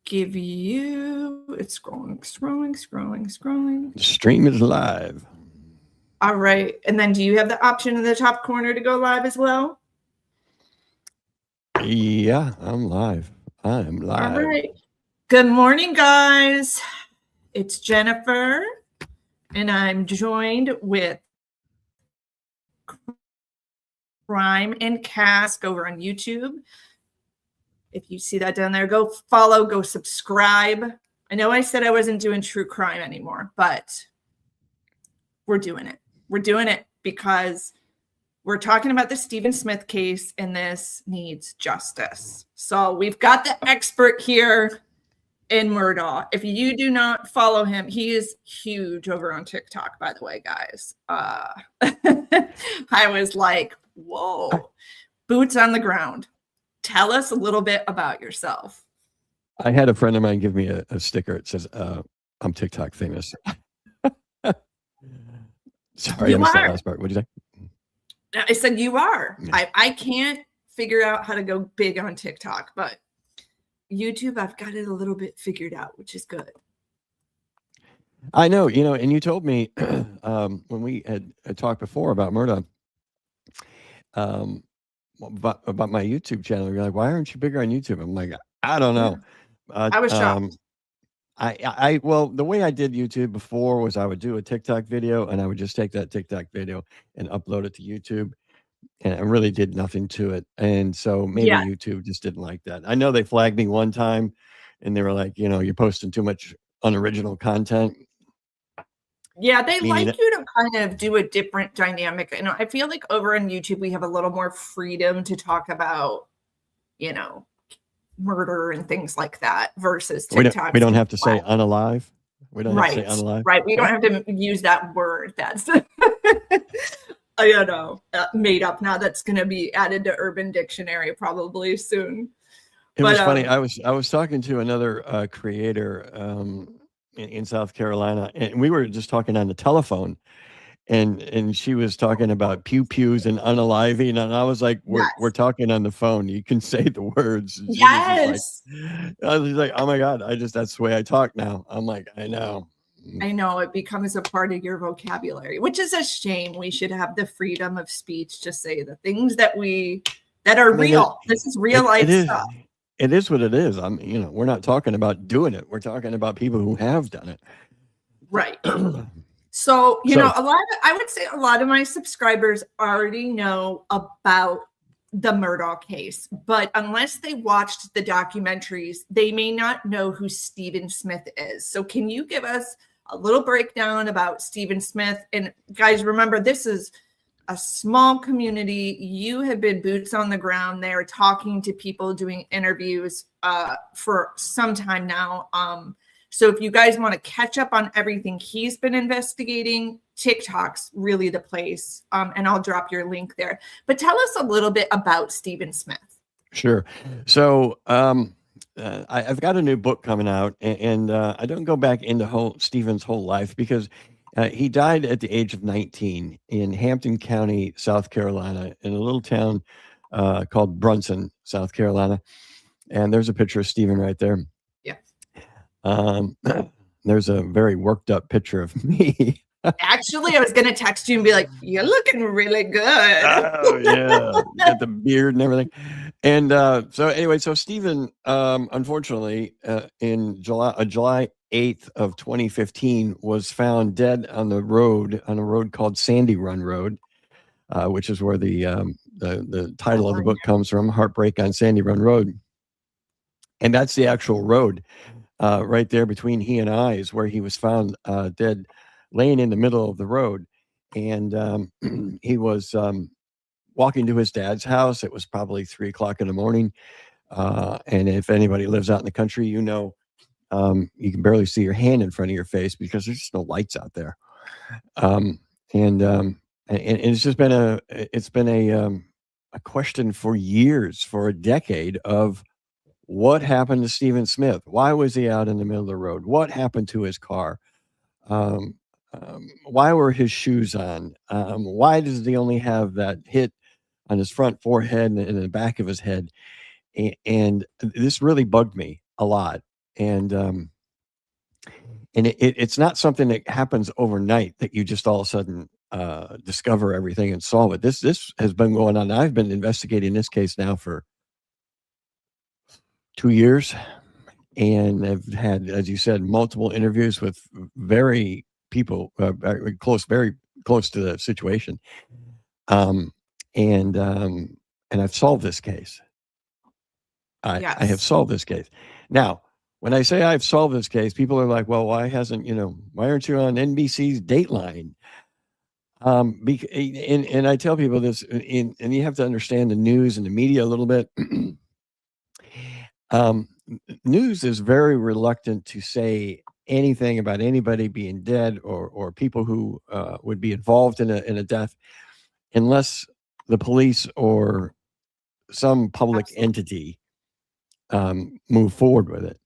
give you, it's scrolling. The stream is live. All right. And then do you have the option in the top corner to go live as well? Yeah, I'm live. I am live. All right. Good morning, guys. It's Jennifer, and I'm joined with Crime Cask over on YouTube. If you see that down there, go follow, go subscribe. I know I said I wasn't doing true crime anymore, but we're doing it. We're doing it because we're talking about the Stephen Smith case, and this needs justice. So we've got the expert here in Murdaugh. If you do not follow him, he is huge over on TikTok, by the way, guys. I was like, whoa, boots on the ground. Tell us a little bit about yourself. I had a friend of mine give me a sticker. It says, I'm TikTok famous. Sorry, I missed that last part. What did you say? I said you are. Yeah. I can't figure out how to go big on TikTok, but YouTube, I've got it a little bit figured out, which is good. I know, and you told me when we had talked before about Murdaugh, about my YouTube channel. You're like, why aren't you bigger on YouTube? I'm like, I don't know. I was shocked. Well, the way I did YouTube before was I would do a TikTok video and I would just take that TikTok video and upload it to YouTube. And I really did nothing to it. And so maybe YouTube just didn't like that. I know they flagged me one time and they were like, you're posting too much unoriginal content. Yeah, they like you to kind of do a different dynamic. I feel like over on YouTube, we have a little more freedom to talk about, murder and things like that versus TikTok. We don't have to say unalive. We don't have to say unalive. Right. We don't have to use that word. That's, made up now. That's going to be added to Urban Dictionary probably soon. It was funny. I was talking to another creator in South Carolina, and we were just talking on the telephone, and she was talking about pew-pews and unaliving, and I was like, we're talking on the phone. You can say the words. Yes. I was like, oh my God, that's the way I talk now. I'm like, I know. It becomes a part of your vocabulary, which is a shame. We should have the freedom of speech to say the things that are real. This is real life stuff. It is what it is. We're not talking about doing it. We're talking about people who have done it. Right. So, I would say a lot of my subscribers already know about the Murdaugh case, but unless they watched the documentaries, they may not know who Stephen Smith is. So can you give us a little breakdown about Stephen Smith? And guys, remember, this is a small community. You have been boots on the ground there, talking to people, doing interviews for some time now. So if you guys want to catch up on everything he's been investigating, TikTok's really the place. And I'll drop your link there. But tell us a little bit about Stephen Smith. Sure. So I've got a new book coming out, and I don't go back into Stephen's whole life because he died at the age of 19 in Hampton County, South Carolina, in a little town called Brunson, South Carolina. And there's a picture of Stephen right there. Yeah. There's a very worked up picture of me. Actually, I was going to text you and be like, you're looking really good. Oh, yeah. Got the beard and everything. And so Stephen, unfortunately, in July 8th of 2015 was found dead on a road called Sandy Run Road, which is where the title of the book comes from, Heartbreak on Sandy Run Road. And that's the actual road right there between he and I is where he was found dead, laying in the middle of the road. And he was walking to his dad's house. It was probably 3 o'clock in the morning. And if anybody lives out in the country, you can barely see your hand in front of your face because there's just no lights out there. And it's just been a question for years, for a decade, of what happened to Stephen Smith? Why was he out in the middle of the road? What happened to his car? Why were his shoes on? Why does he only have that hit on his front forehead and in the back of his head? And this really bugged me a lot. and it's not something that happens overnight that you just all of a sudden discover everything and solve it. This has been going on. I've been investigating this case now for 2 years, and I've had, as you said, multiple interviews with very very close to the situation, um, and I've solved this case. I have Yes. solved this case. Now, when I say I've solved this case, people are like, "Well, why aren't you on NBC's Dateline?" And I tell people this, and you have to understand the news and the media a little bit. News is very reluctant to say anything about anybody being dead or people who would be involved in a death, unless the police or some public Absolutely. entity move forward with it.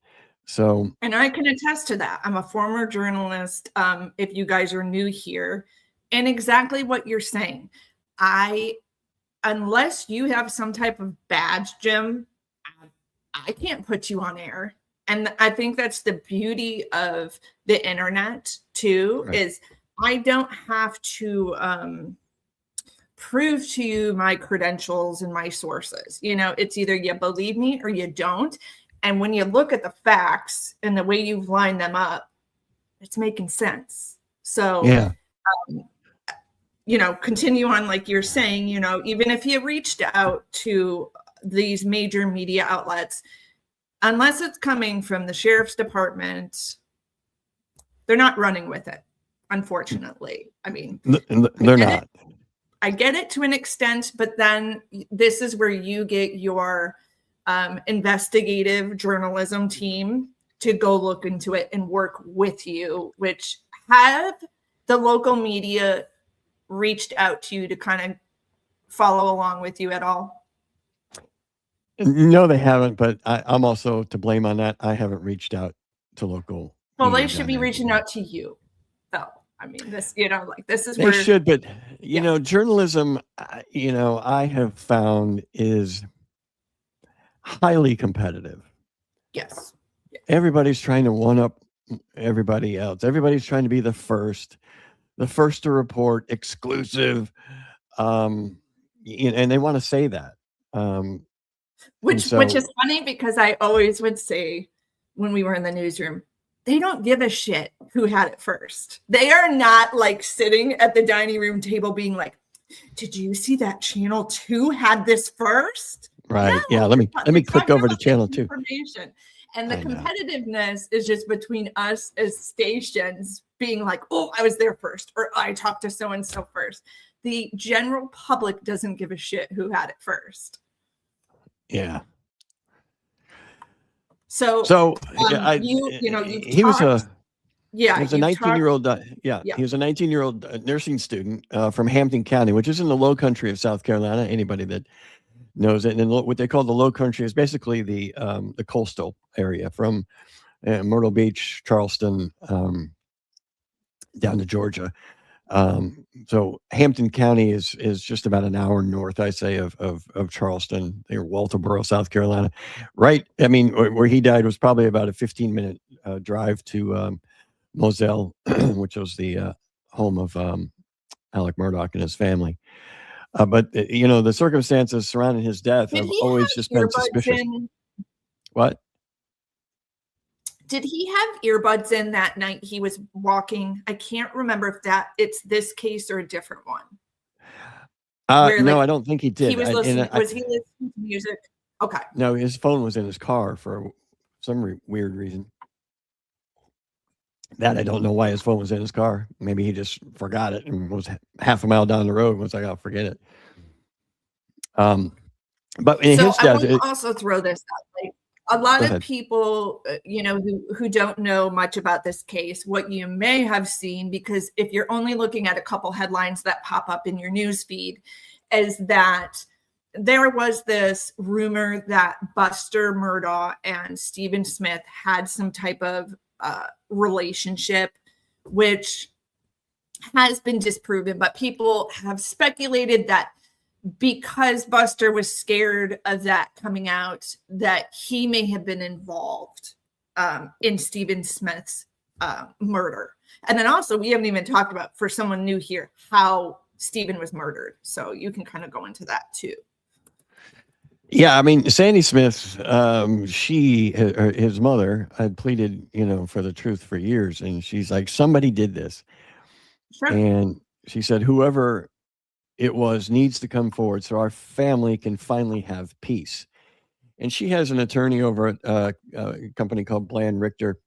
So, and I can attest to that. I'm a former journalist. If you guys are new here, and exactly what you're saying, unless you have some type of badge, Jim, I can't put you on air. And I think that's the beauty of the internet too, right. is I don't have to prove to you my credentials and my sources. It's either you believe me or you don't. And when you look at the facts and the way you've lined them up, it's making sense. So, Yeah. Continue on like you're saying, even if you reached out to these major media outlets, unless it's coming from the sheriff's department, they're not running with it, unfortunately. I mean, they're not. I get it to an extent, but then this is where you get your investigative journalism team to go look into it and work with you, which have the local media reached out to you to kind of follow along with you at all? No, they haven't, but I'm also to blame on that. I haven't reached out to local. Well, they should be reaching out to you, though. I mean, this is they where should, but journalism, I have found is highly competitive. Yes. Everybody's trying to one up everybody else. Everybody's trying to be the first to report, exclusive, and they want to say that. Which is funny, because I always would say when we were in the newsroom, they don't give a shit who had it first. They are not like sitting at the dining room table being like, "Did you see that Channel 2 had this first?" Right. No, yeah. Let me click over to Channel 2. Information. And the competitiveness is just between us as stations being like, "Oh, I was there first," or "I talked to so-and-so first." The general public doesn't give a shit who had it first. Yeah. So he was a 19-year-old. He was a 19-year-old nursing student from Hampton County, which is in the Low Country of South Carolina. Anybody that knows it, and what they call the Low Country is basically the coastal area from Myrtle Beach, Charleston, down to Georgia. So Hampton County is just about an hour north, I say, of Charleston, near Walterboro, South Carolina. Right. I mean, where he died was probably about a 15-minute drive to Moselle, which was the home of Alec Murdaugh and his family. But the circumstances surrounding his death have always just been suspicious. What? Did he have earbuds in that night he was walking? I can't remember if it's this case or a different one. No, I don't think he did. He was listening. Was he listening to music? Okay. No, his phone was in his car for some weird reason. That I don't know why his phone was in his car. Maybe he just forgot it and was half a mile down the road and was like, "I'll forget it." But in his death, I will also throw this out. Like, a lot of people, who don't know much about this case, what you may have seen, because if you're only looking at a couple headlines that pop up in your news feed, is that there was this rumor that Buster Murdaugh and Stephen Smith had some type of relationship, which has been disproven, but people have speculated that because Buster was scared of that coming out, that he may have been involved in Stephen Smith's murder. And then also, we haven't even talked about, for someone new here, how Stephen was murdered. So you can kind of go into that too. Yeah, I mean, Sandy Smith, his mother had pleaded, for the truth for years. And she's like, somebody did this. Sure. And she said, whoever it was needs to come forward so our family can finally have peace. And she has an attorney over at a company called Bland Richter,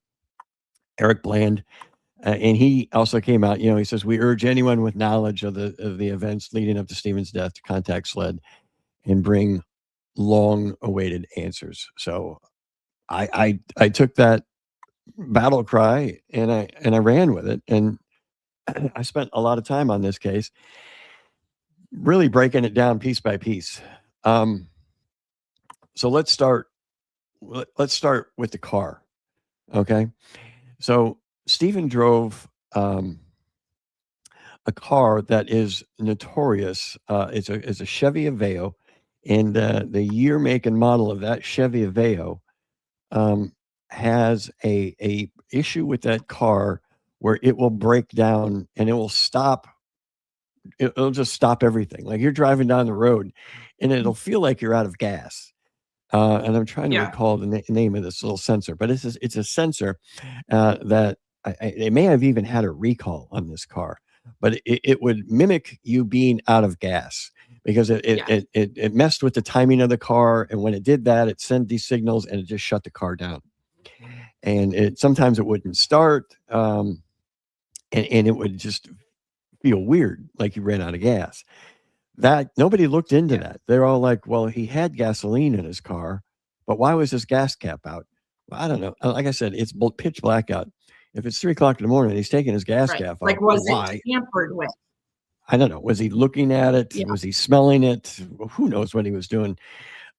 Eric Bland. And he also came out, he says, we urge anyone with knowledge of the events leading up to Stephen's death to contact SLED and bring long-awaited answers. So I took that battle cry and I ran with it, and I spent a lot of time on this case, really breaking it down piece by piece. So let's start with the car. Okay, so Stephen drove a car that is notorious. It's a Chevy Aveo. And the year, make, and model of that Chevy Aveo has a issue with that car where it will break down and it will stop. It'll just stop everything. Like you're driving down the road, and it'll feel like you're out of gas. And I'm trying to recall the name of this little sensor, but it's a sensor that it may have even had a recall on this car, but it would mimic you being out of gas. Because it messed with the timing of the car, and when it did that, it sent these signals and it just shut the car down. And sometimes it wouldn't start, and it would just feel weird, like you ran out of gas. That nobody looked into that. They're all like, "Well, he had gasoline in his car, but why was his gas cap out?" Well, I don't know. Like I said, it's pitch black out. If it's 3:00 in the morning, he's taking his gas cap like, off. was Why? it tampered with? I don't know. Was he looking at it? Yeah. Was he smelling it? Who knows what he was doing?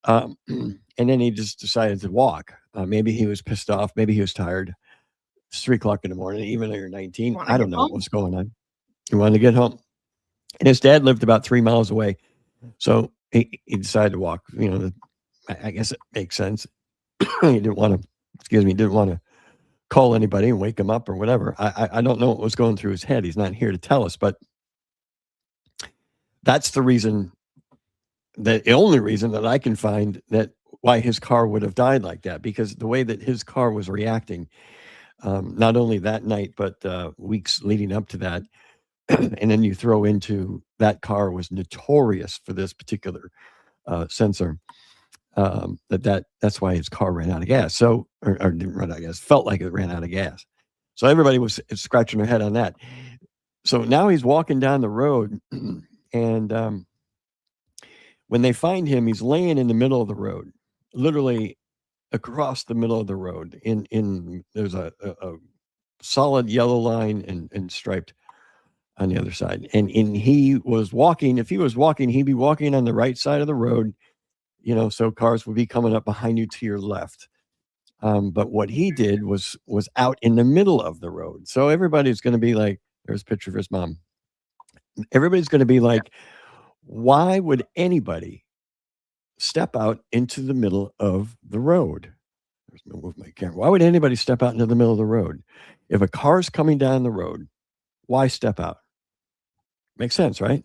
And then he just decided to walk. Maybe he was pissed off. Maybe he was tired. It's 3:00 in the morning, even though you're 19. I don't know what was going on. He wanted to get home. And his dad lived about 3 miles away. So he decided to walk. I guess it makes sense. He didn't want to call anybody and wake him up or whatever. I don't know what was going through his head. He's not here to tell us, but that's the reason, the only reason that I can find that why his car would have died like that, because the way that his car was reacting, not only that night, but weeks leading up to that. And then you throw into that car was notorious for this particular sensor. That's why his car ran out of gas. So, or didn't run out of gas, felt like it ran out of gas. So everybody was scratching their head on that. So now he's walking down the road, and when they find him, he's laying in the middle of the road, literally across the middle of the road. There's a solid yellow line and striped on the other side. And he was walking. If he was walking, he'd be walking on the right side of the road, so cars would be coming up behind you to your left. But what he did was out in the middle of the road. So everybody's going to be like, there's a picture of his mom. Everybody's going to be like, why would anybody step out into the middle of the road? There's no move my camera. Why would anybody step out into the middle of the road? If a car's coming down the road, why step out? Makes sense, right?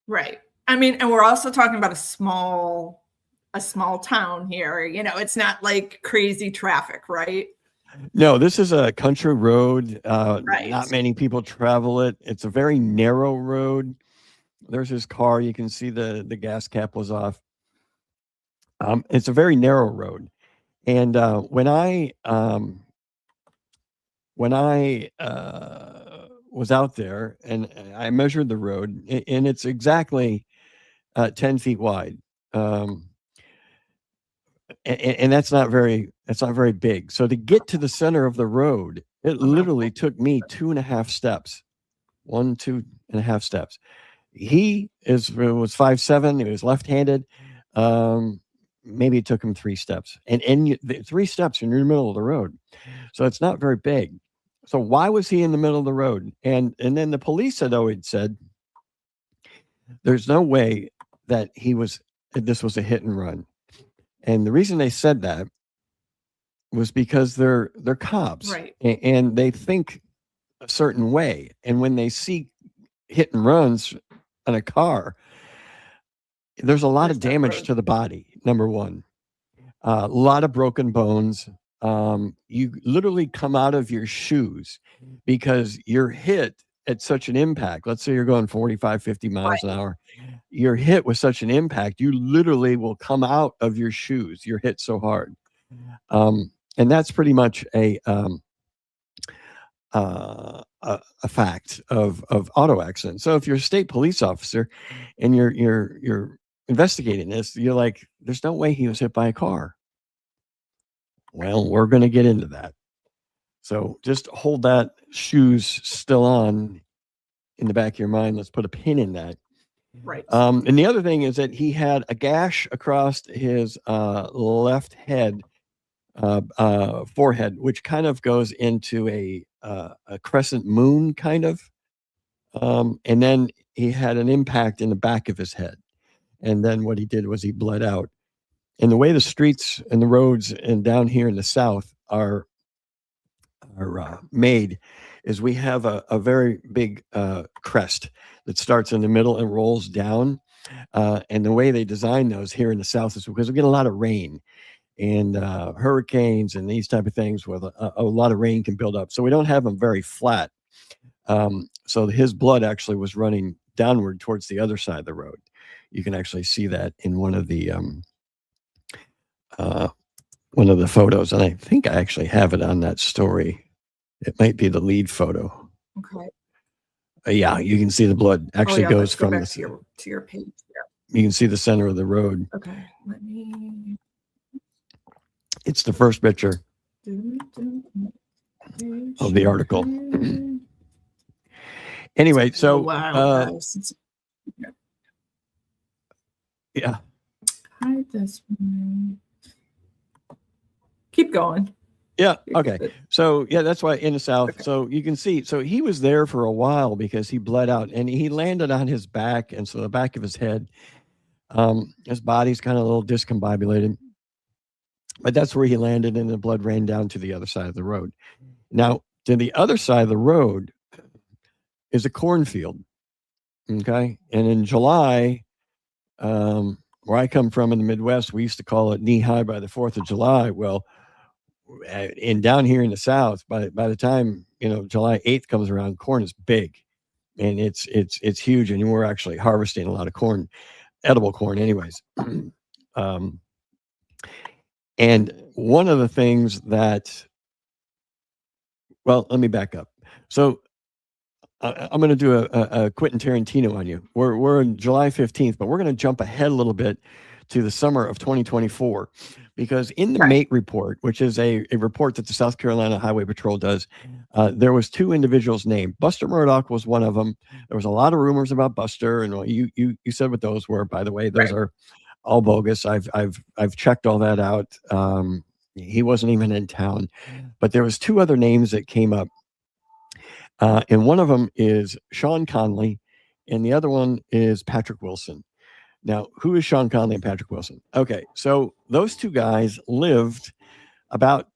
Right. I mean, and we're also talking about a small town here. It's not like crazy traffic, right? No, this is a country road. Right. Not many people travel it. It's a very narrow road. There's his car. You can see the gas cap was off. It's a very narrow road. And when I was out there and I measured the road, and it's exactly 10 feet wide. And that's not very big. So to get to the center of the road, it literally took me 2.5 steps. 2.5 steps. He was 5'7". He was left-handed. Maybe it took him 3 steps, and 3 steps and you're in the middle of the road. So it's not very big. So why was he in the middle of the road? And then the police had always said, there's no way that this was a hit and run. And the reason they said that was because they're cops, Right. and they think a certain way, and when they see hit and runs on a car, there's a lot of damage to the body. Number one, a lot of broken bones. You literally come out of your shoes because you're hit at such an impact. Let's say you're going 45, 50 miles an hour. You're hit with such an impact, you literally will come out of your shoes. You're hit so hard. And that's pretty much a fact of auto accidents. So if you're a state police officer and you're investigating this, you're like, there's no way he was hit by a car. Well, we're going to get into that. So just hold that shoes still on in the back of your mind. Let's put a pin in that. Right. And the other thing is that he had a gash across his left head, forehead, which kind of goes into a crescent moon, kind of. And then he had an impact in the back of his head. And then what he did was he bled out. And the way the streets and the roads and down here in the South are made is we have a very big crest that starts in the middle and rolls down. And the way they design those here in the South is because we get a lot of rain and hurricanes and these type of things where a lot of rain can build up. So we don't have them very flat. So his blood actually was running downward towards the other side of the road. You can actually see that in one of the photos, and I think I actually have it on that story. It might be the lead photo. Okay. Yeah, you can see the blood actually goes from back to your page. Yeah. You can see the center of the road. Okay, let me. It's the first picture of the article. Anyway, so wow, yeah. Hide this one. Keep going. Yeah. Okay. So yeah, that's why in the South. Okay. So you can see. So he was there for a while because he bled out, and he landed on his back, and so the back of his head, his body's kind of a little discombobulated, but that's where he landed, and the blood ran down to the other side of the road. Now, to the other side of the road is a cornfield. Okay, and in July, where I come from in the Midwest, we used to call it knee high by the 4th of July. Well, and down here in the South, by the time July 8th comes around, corn is big, and it's huge, and we're actually harvesting a lot of corn, edible corn, anyways. And one of the things that, well, let me back up. So I'm going to do a Quentin Tarantino on you. We're on July 15th, but we're going to jump ahead a little bit to the summer of 2024, because in the MATE report, which is a report that the South Carolina Highway Patrol does, there was 2 individuals named. Buster Murdaugh was one of them. There was a lot of rumors about Buster, and you said what those were. By the way, those are all bogus. I've checked all that out. He wasn't even in town, but there was 2 other names that came up. And one of them is Sean Conley, and the other one is Patrick Wilson. Now, who is Sean Conley and Patrick Wilson? Okay, so those 2 guys lived about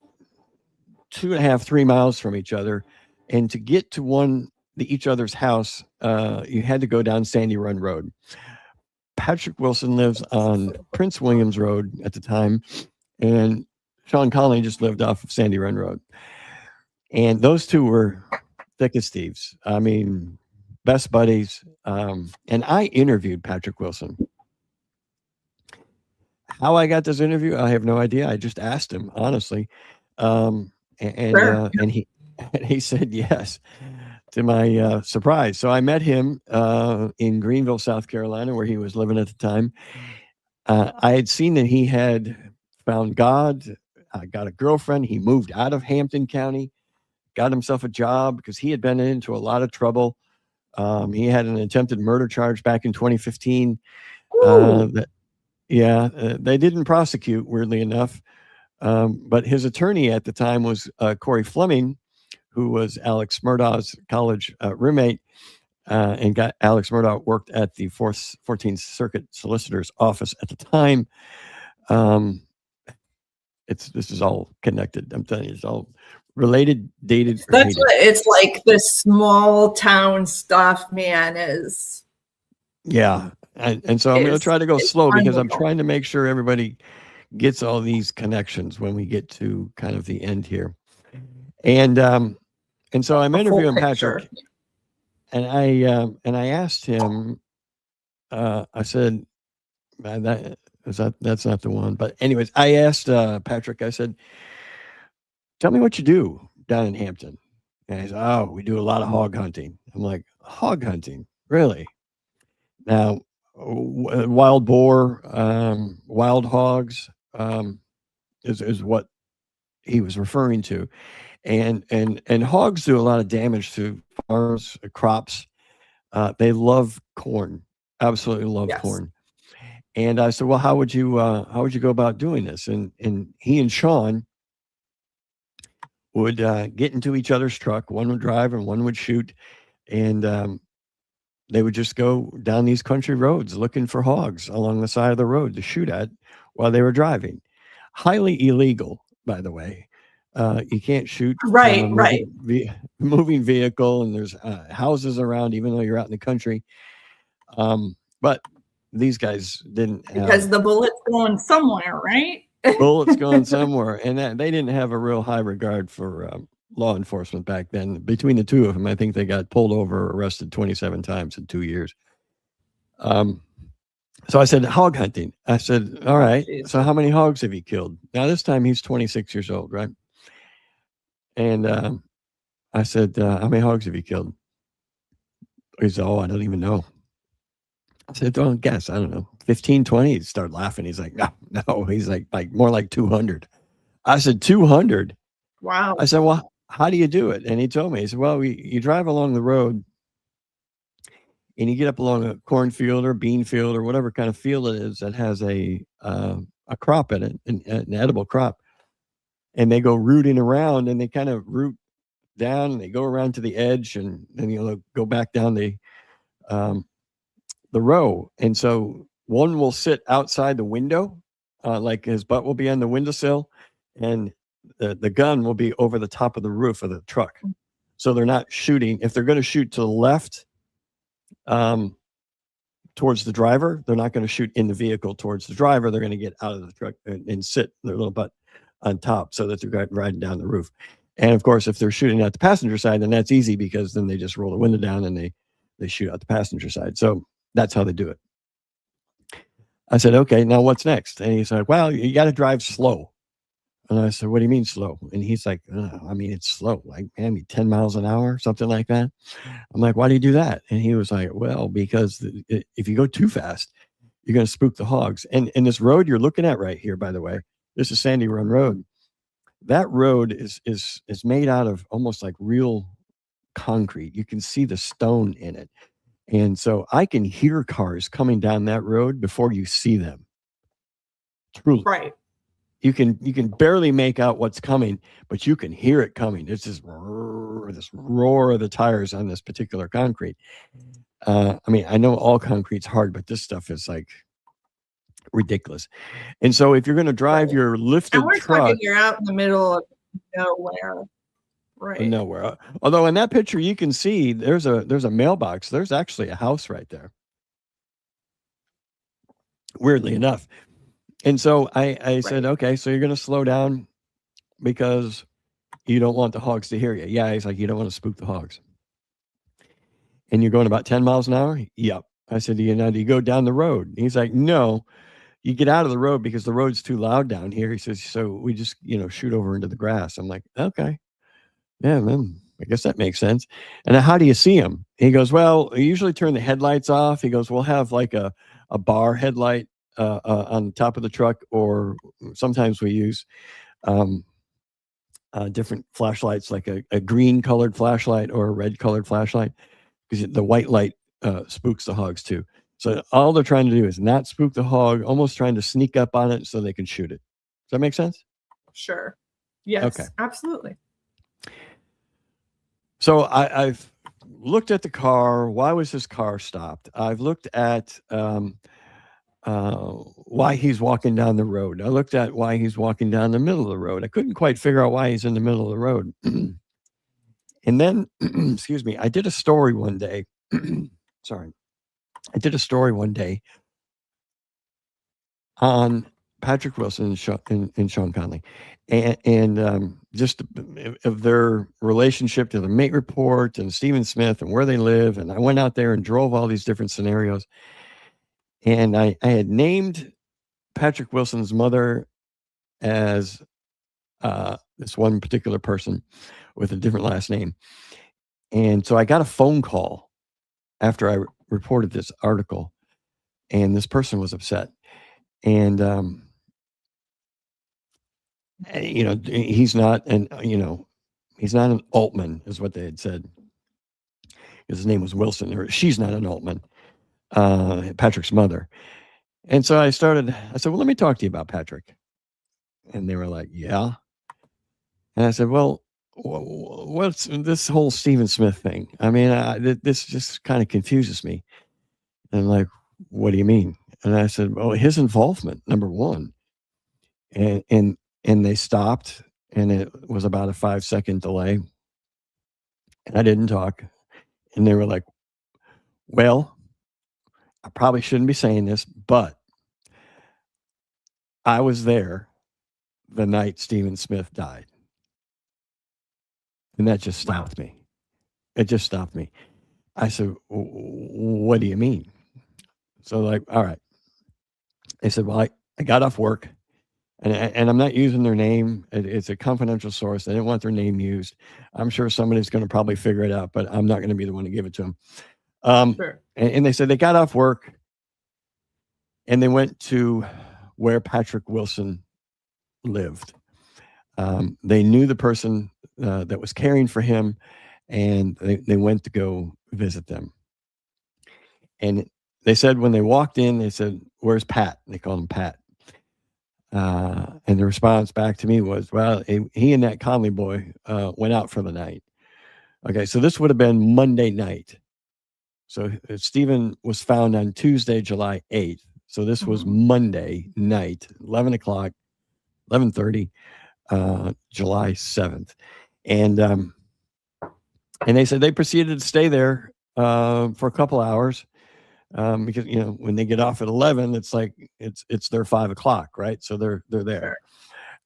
2.5, 3 miles from each other, and to get to each other's house, you had to go down Sandy Run Road. Patrick Wilson lives on Prince Williams Road at the time, and Sean Conley just lived off of Sandy Run Road. And those 2 were thick as thieves. I mean, best buddies. And I interviewed Patrick Wilson. How I got this interview, I have no idea. I just asked him, honestly. And he said yes, to my surprise. So I met him in Greenville, South Carolina, where he was living at the time. I had seen that he had found God, got a girlfriend. He moved out of Hampton County, got himself a job because he had been into a lot of trouble. He had an attempted murder charge back in 2015. They didn't prosecute, weirdly enough. But his attorney at the time was Corey Fleming, who was Alex Murdaugh's college roommate. And Alex Murdaugh worked at the 14th Circuit Solicitor's Office at the time. this is all connected. I'm telling you, it's all related, dated, or That's hated. what it's like. The small town stuff, man, is Yeah. And so I'm going to try to go slow because I'm unreal. trying to make sure everybody gets all these connections when we get to kind of the end here. And so I'm A full interviewing picture. Patrick, and I asked him, I said, that's not the one. But anyways, I asked Patrick, I said, tell me what you do down in Hampton. And he said, oh, we do a lot of hog hunting. I'm like, hog hunting? Really? Now, wild boar, wild hogs is what he was referring to. And hogs do a lot of damage to farms, crops. They love corn, absolutely love corn. And I said, well, how would you go about doing this? And he and Sean would get into each other's truck. One would drive and one would shoot. And they would just go down these country roads looking for hogs along the side of the road to shoot at while they were driving. Highly illegal, by the way. You can't shoot from a moving vehicle, and there's houses around, even though you're out in the country. But these guys didn't have, because the bullet's going somewhere, right? Bullets going somewhere, and they didn't have a real high regard for law enforcement back then. Between the two of them, I think they got pulled over, arrested 27 times in 2 years. So I said, hog hunting. I said, all right, so how many hogs have you killed? Now, this time he's 26 years old, right? And I said, how many hogs have you killed? He said, oh, I don't even know. I said, don't guess. I don't know. 15, 20. He'd start laughing. He's like, no. He's like more like 200. I said, 200? Wow. I said, well, how do you do it? And he told me, he said, well, you drive along the road and you get up along a cornfield or bean field or whatever kind of field it is that has a crop in it, an edible crop. And they go rooting around, and they kind of root down, and they go around to the edge, and then they'll go back down the row. And so one will sit outside the window, like his butt will be on the windowsill, and the gun will be over the top of the roof of the truck. So they're not shooting. If they're going to shoot to the left, towards the driver, they're not going to shoot in the vehicle towards the driver. They're going to get out of the truck and sit their little butt on top so that they're riding down the roof. And of course, if they're shooting at the passenger side, then that's easy because then they just roll the window down and they shoot out the passenger side. So that's how they do it. I said, okay, now what's next? And he's like, well, you got to drive slow. And I said, what do you mean slow? And he's like, I mean, it's slow, like maybe 10 miles an hour, something like that. I'm like, why do you do that? And he was like, well, because if you go too fast, you're going to spook the hogs. And this road you're looking at right here, by the way, this is Sandy Run Road. That road is made out of almost like real concrete. You can see the stone in it. And so I can hear cars coming down that road before you see them. Truly. Right. You can barely make out what's coming, but you can hear it coming. It's this roar of the tires on this particular concrete. I mean, I know all concrete's hard, but this stuff is like ridiculous. And so if you're going to drive your lifted truck, talking, you're out in the middle of nowhere. Right. Nowhere. Although in that picture you can see there's a mailbox. There's actually a house right there. Weirdly enough. And so I said, okay, so you're going to slow down because you don't want the hogs to hear you. Yeah, he's like, you don't want to spook the hogs. And you're going about 10 miles an hour? Yep. I said, do you go down the road? And he's like, no, you get out of the road because the road's too loud down here. He says, so we just, shoot over into the grass. I'm like, okay. Yeah, man, I guess that makes sense. And how do you see him? He goes, well, I usually turn the headlights off. He goes, we'll have like a bar headlight on top of the truck, or sometimes we use different flashlights, like a green colored flashlight or a red colored flashlight, because the white light spooks the hogs too. So all they're trying to do is not spook the hog, almost trying to sneak up on it so they can shoot it. Does that make sense? Sure. Yes, okay. Absolutely. So I've looked at the car. Why was this car stopped? I've looked at why he's walking down the road. I looked at why he's walking down the middle of the road. I couldn't quite figure out why he's in the middle of the road. And then, excuse me, I did a story one day. Sorry. I did a story one day on Patrick Wilson and Sean Conley, and just of their relationship to the mate report and Stephen Smith and where they live. And I went out there and drove all these different scenarios. And I had named Patrick Wilson's mother as this one particular person with a different last name. And so I got a phone call after I reported this article, and this person was upset. And, he's not he's not an Altman, is what they had said. His name was Wilson, or she's not an Altman, Patrick's mother. And so I said, well, let me talk to you about Patrick. And they were like, yeah. And I said, well, what's this whole Stephen Smith thing? I mean, this just kind of confuses me. And like, what do you mean? And I said, well, his involvement, number one. And they stopped, and it was about a 5-second delay. And I didn't talk. And they were like, well, I probably shouldn't be saying this, but I was there the night Stephen Smith died. And that just stopped me. It just stopped me. I said, what do you mean? So like, all right. They said, well, I got off work, and I'm not using their name. It's a confidential source. They didn't want their name used. I'm sure somebody's going to probably figure it out, but I'm not going to be the one to give it to them. Sure. And they said they got off work, and they went to where Patrick Wilson lived. They knew the person that was caring for him, and they went to go visit them. And they said when they walked in, they said, where's Pat? And they called him Pat. And the response back to me was, well, he and that Conley boy went out for the night. Okay, so this would have been Monday night. So Stephen was found on Tuesday, July 8th. So this was Monday night, 11 o'clock, 11:30, July 7th. And they said they proceeded to stay there for a couple hours. Because when they get off at 11, it's like it's their 5 o'clock, right? So they're there.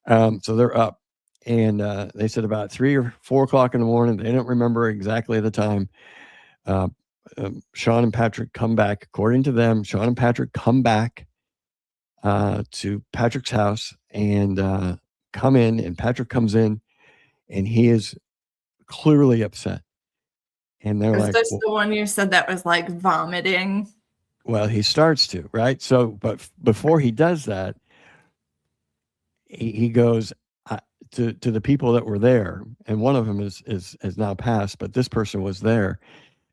So they're up, and they said about 3 or 4 o'clock in the morning. They don't remember exactly the time. Sean and Patrick come back. According to them, Sean and Patrick come back to Patrick's house and come in, and Patrick comes in, and he is clearly upset. And they're like, "Is this the one you said that was like vomiting?" Well, he starts to, right? So, but before he does that, he goes to the people that were there, and one of them is now passed, but this person was there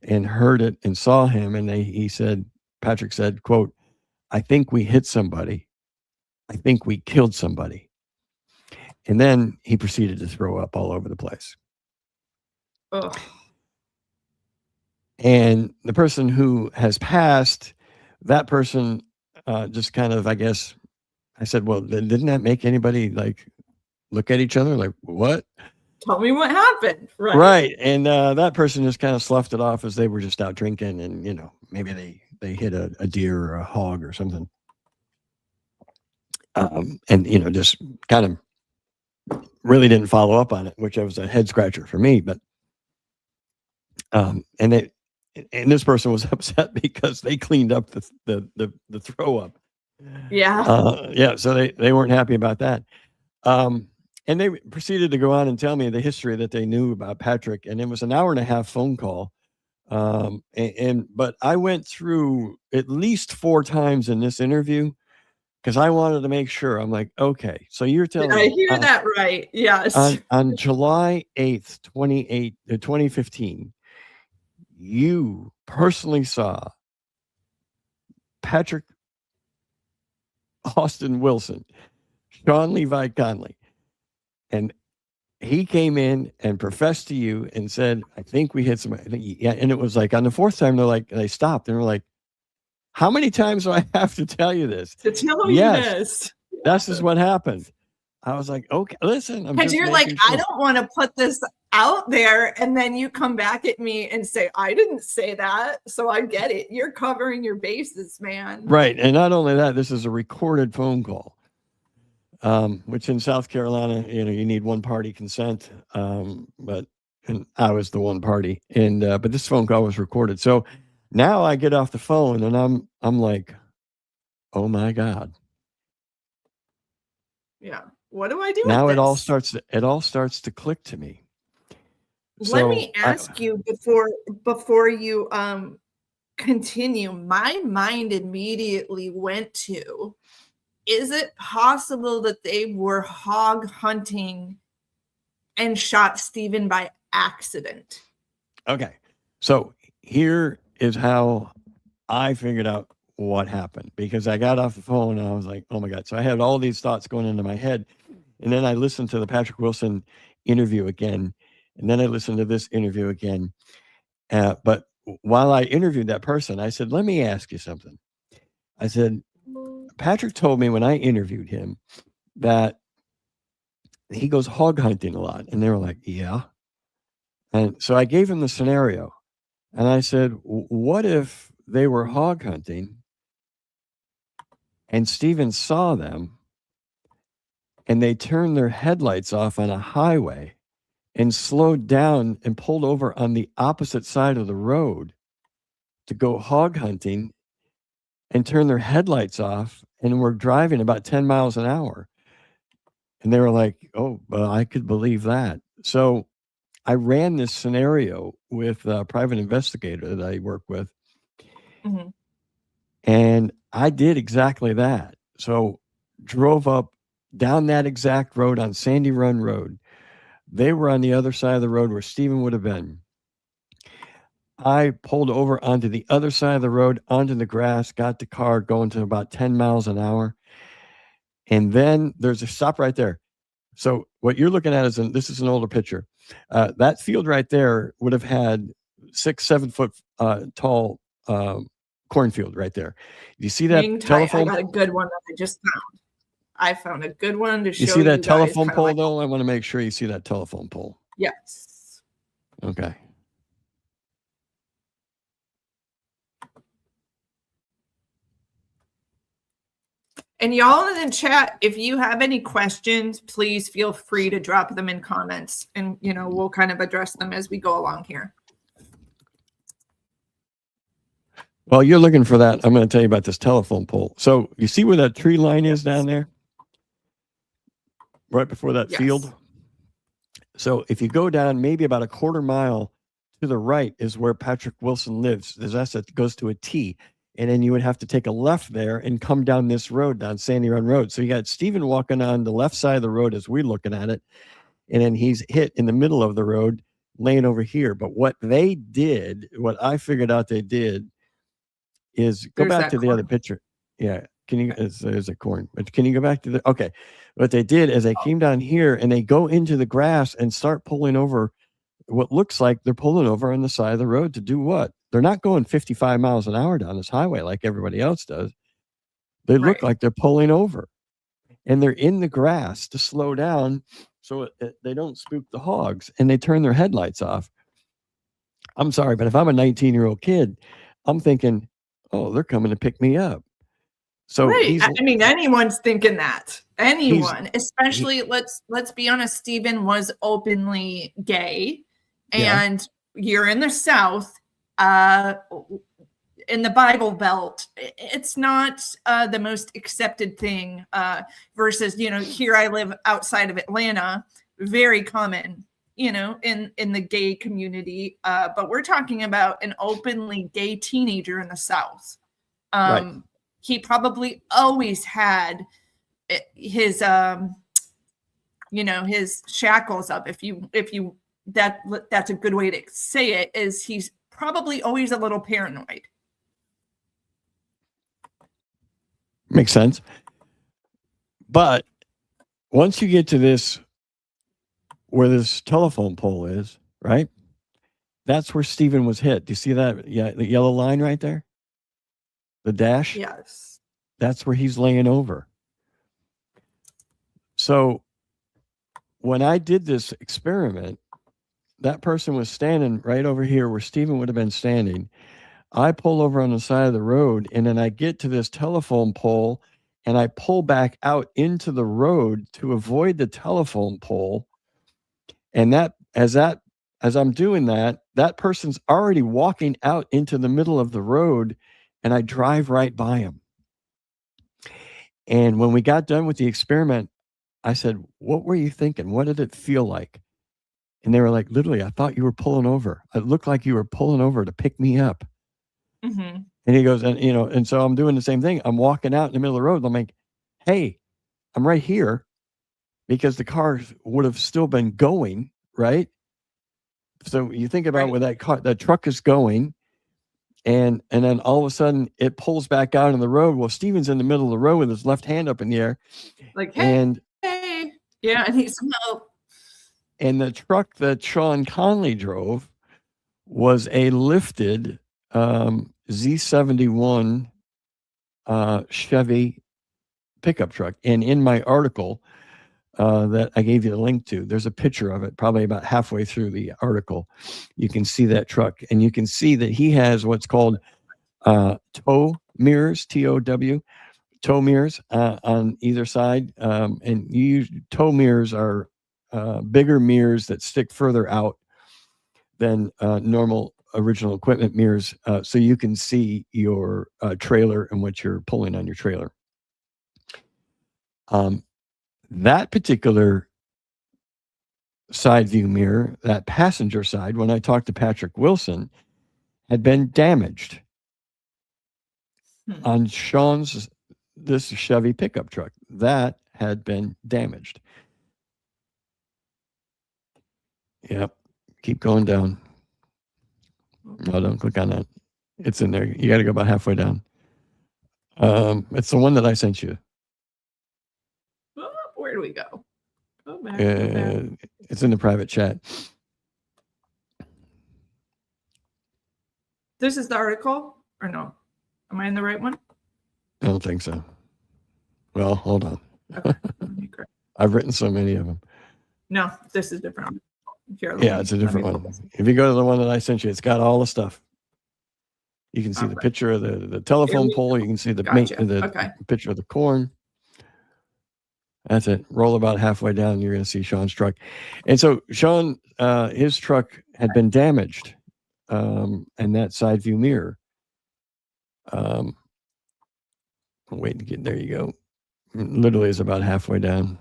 and heard it and saw him, and Patrick said, quote, "I think we hit somebody. I think we killed somebody." And then he proceeded to throw up all over the place. Ugh. And the person who has passed, that person just kind of, I guess, I said, well, didn't that make anybody like look at each other like, what? Tell me what happened. Right. And that person just kind of sloughed it off as they were just out drinking, and, maybe they hit a deer or a hog or something. And, just kind of really didn't follow up on it, which was a head scratcher for me. But, and this person was upset because they cleaned up the throw up. Yeah. Yeah. So they weren't happy about that. And they proceeded to go on and tell me the history that they knew about Patrick. And it was an 1.5-hour phone call. But I went through at least 4 times in this interview because I wanted to make sure. I'm like, okay, so you're telling me. I hear that right. Yes. On July 8th, 2015, you personally saw Patrick Austin Wilson, Sean Levi Conley, and he came in and professed to you and said, I think we hit somebody. Yeah. And it was like on the 4th time, they stopped and were like, How many times do I have to tell you this? To tell you Yes, this. this is what happened. I was like, okay, listen, I'm Because just you're like, making sure. I don't want to put this out there, and then you come back at me and say, I didn't say that. So I get it. You're covering your bases, man. Right. And not only that, this is a recorded phone call, which in South Carolina, you know, you need one party consent. But and I was the one party, and but this phone call was recorded. So now I get off the phone and I'm like, oh my God. Yeah. What do I do Now with it all this? starts to click to me. Let me So ask you before you continue. My mind immediately went to, is it possible that they were hog hunting and shot Stephen by accident? okay. So here is how I figured out what happened, because I got off the phone and I was like, oh my God. So I had all these thoughts going into my head. And then I listened to the Patrick Wilson interview again. And then I listened to this interview again. But while I interviewed that person, I said, let me ask you something. I said, Patrick told me when I interviewed him that he goes hog hunting a lot. And they were like, yeah. And so I gave him the scenario. And I said, what if they were hog hunting and Steven saw them and they turned their headlights off on a highway and slowed down and pulled over on the opposite side of the road to go hog hunting and turn their headlights off and were driving about 10 miles an hour? And they were like, oh, well, I could believe that. So I ran this scenario with a private investigator that I work with. Mm-hmm. And I did exactly that. So drove up down that exact road on Sandy Run Road. They were on the other side of the road where Stephen would have been. I pulled over onto the other side of the road, onto the grass, got the car going to about 10 miles an hour. And then there's a stop right there. So what you're looking at is, this is an older picture. That field right there would have had 6-7 foot tall cornfield right there. You see that Hang tight. telephone? I got a good one that I just found. I found a good one to show You see that you telephone guys, pole like, though? I want to make sure you see that telephone pole. yes. Okay. And y'all in the chat, if you have any questions, please feel free to drop them in comments, and you know, we'll kind of address them as we go along here. Well, you're looking for that. I'm going to tell you about this telephone pole. So you see where that tree line is down there? Right before that field? So if you go down maybe about a quarter mile to the right is where Patrick Wilson lives. That goes to a T. And then you would have to take a left there and come down this road, down Sandy Run Road. So you got Stephen walking on the left side of the road as we're looking at it. And then he's hit in the middle of the road, laying over here. But what they did, what I figured out they did, is go back to the other picture. Yeah. Can you, there's a corn, but can you go back to the, okay. What they did is they came down here and they go into the grass and start pulling over what looks like they're pulling over on the side of the road to do what? They're not going 55 miles an hour down this highway like everybody else does. They look like they're pulling over, and they're in the grass to slow down so they don't spook the hogs, and they turn their headlights off. I'm sorry, but if I'm a 19-year-old kid, I'm thinking, oh, they're coming to pick me up. So right. I mean, anyone's thinking that. Anyone, especially let's be honest, Stephen was openly gay, and you're in the South, in the Bible Belt. It's not the most accepted thing. Versus, you know, here I live outside of Atlanta, very common, you know, in the gay community. But we're talking about an openly gay teenager in the South. He probably always had his you know, his shackles up. If you that's a good way to say it, is he's probably always a little paranoid. Makes sense. But once you get to this, where this telephone pole is, right? That's where Stephen was hit. Do you see that? Yeah, the yellow line right there? the dash. Yes. That's where he's laying over. So when I did this experiment, that person was standing right over here where Stephen would have been standing. I pull over on the side of the road, and then I get to this telephone pole, and I pull back out into the road to avoid the telephone pole. And as I'm doing that, that person's already walking out into the middle of the road, and I drive right by him. And when we got done with the experiment, I said, "What were you thinking? What did it feel like?" And they were like, "Literally, I thought you were pulling over. It looked like you were pulling over to pick me up." Mm-hmm. And he goes, and so I'm doing the same thing. I'm walking out in the middle of the road. And I'm like, "Hey, I'm right here," because the car would have still been going, right? So you think about where that truck is going, and then all of a sudden it pulls back out on the road. Well, Steven's in the middle of the road with his left hand up in the air, like, hey, yeah, and he somehow. And the truck that Sean Conley drove was a lifted Z71 Chevy pickup truck. And in my article that I gave you the link to, there's a picture of it, probably about halfway through the article. You can see that truck, and you can see that he has what's called tow mirrors, TOW, tow mirrors on either side. And tow mirrors are bigger mirrors that stick further out than normal original equipment mirrors, so you can see your trailer and what you're pulling on your trailer. That particular side view mirror, that passenger side, when I talked to Patrick Wilson, had been damaged on this Chevy pickup truck. That had been damaged. Yep. Keep going down. No, don't click on that. It's in there. You got to go about halfway down. It's the one that I sent you. Oh, where do we go? Go back. It's in the private chat. This is the article, or no? Am I in the right one? I don't think so. Well, hold on. Okay. I've written so many of them. No, this is different. Yeah, it's a different one. If you go to the one that I sent you, it's got all the stuff. You can see the picture of the telephone pole. You can see the picture of the corn. That's it. Roll about halfway down, and you're going to see Sean's truck. And so Sean, his truck had been damaged, and that side view mirror. Wait to get there. You go. Literally is about halfway down.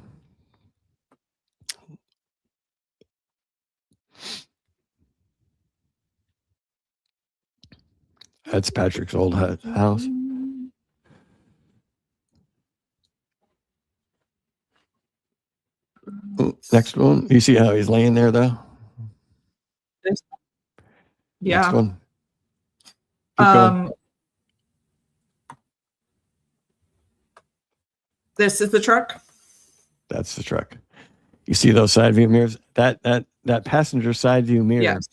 That's Patrick's old house. Next one. You see how he's laying there, though? Yeah. Next one. Keep going. This is the truck? That's the truck. You see those side view mirrors? That passenger side view mirror. Yes.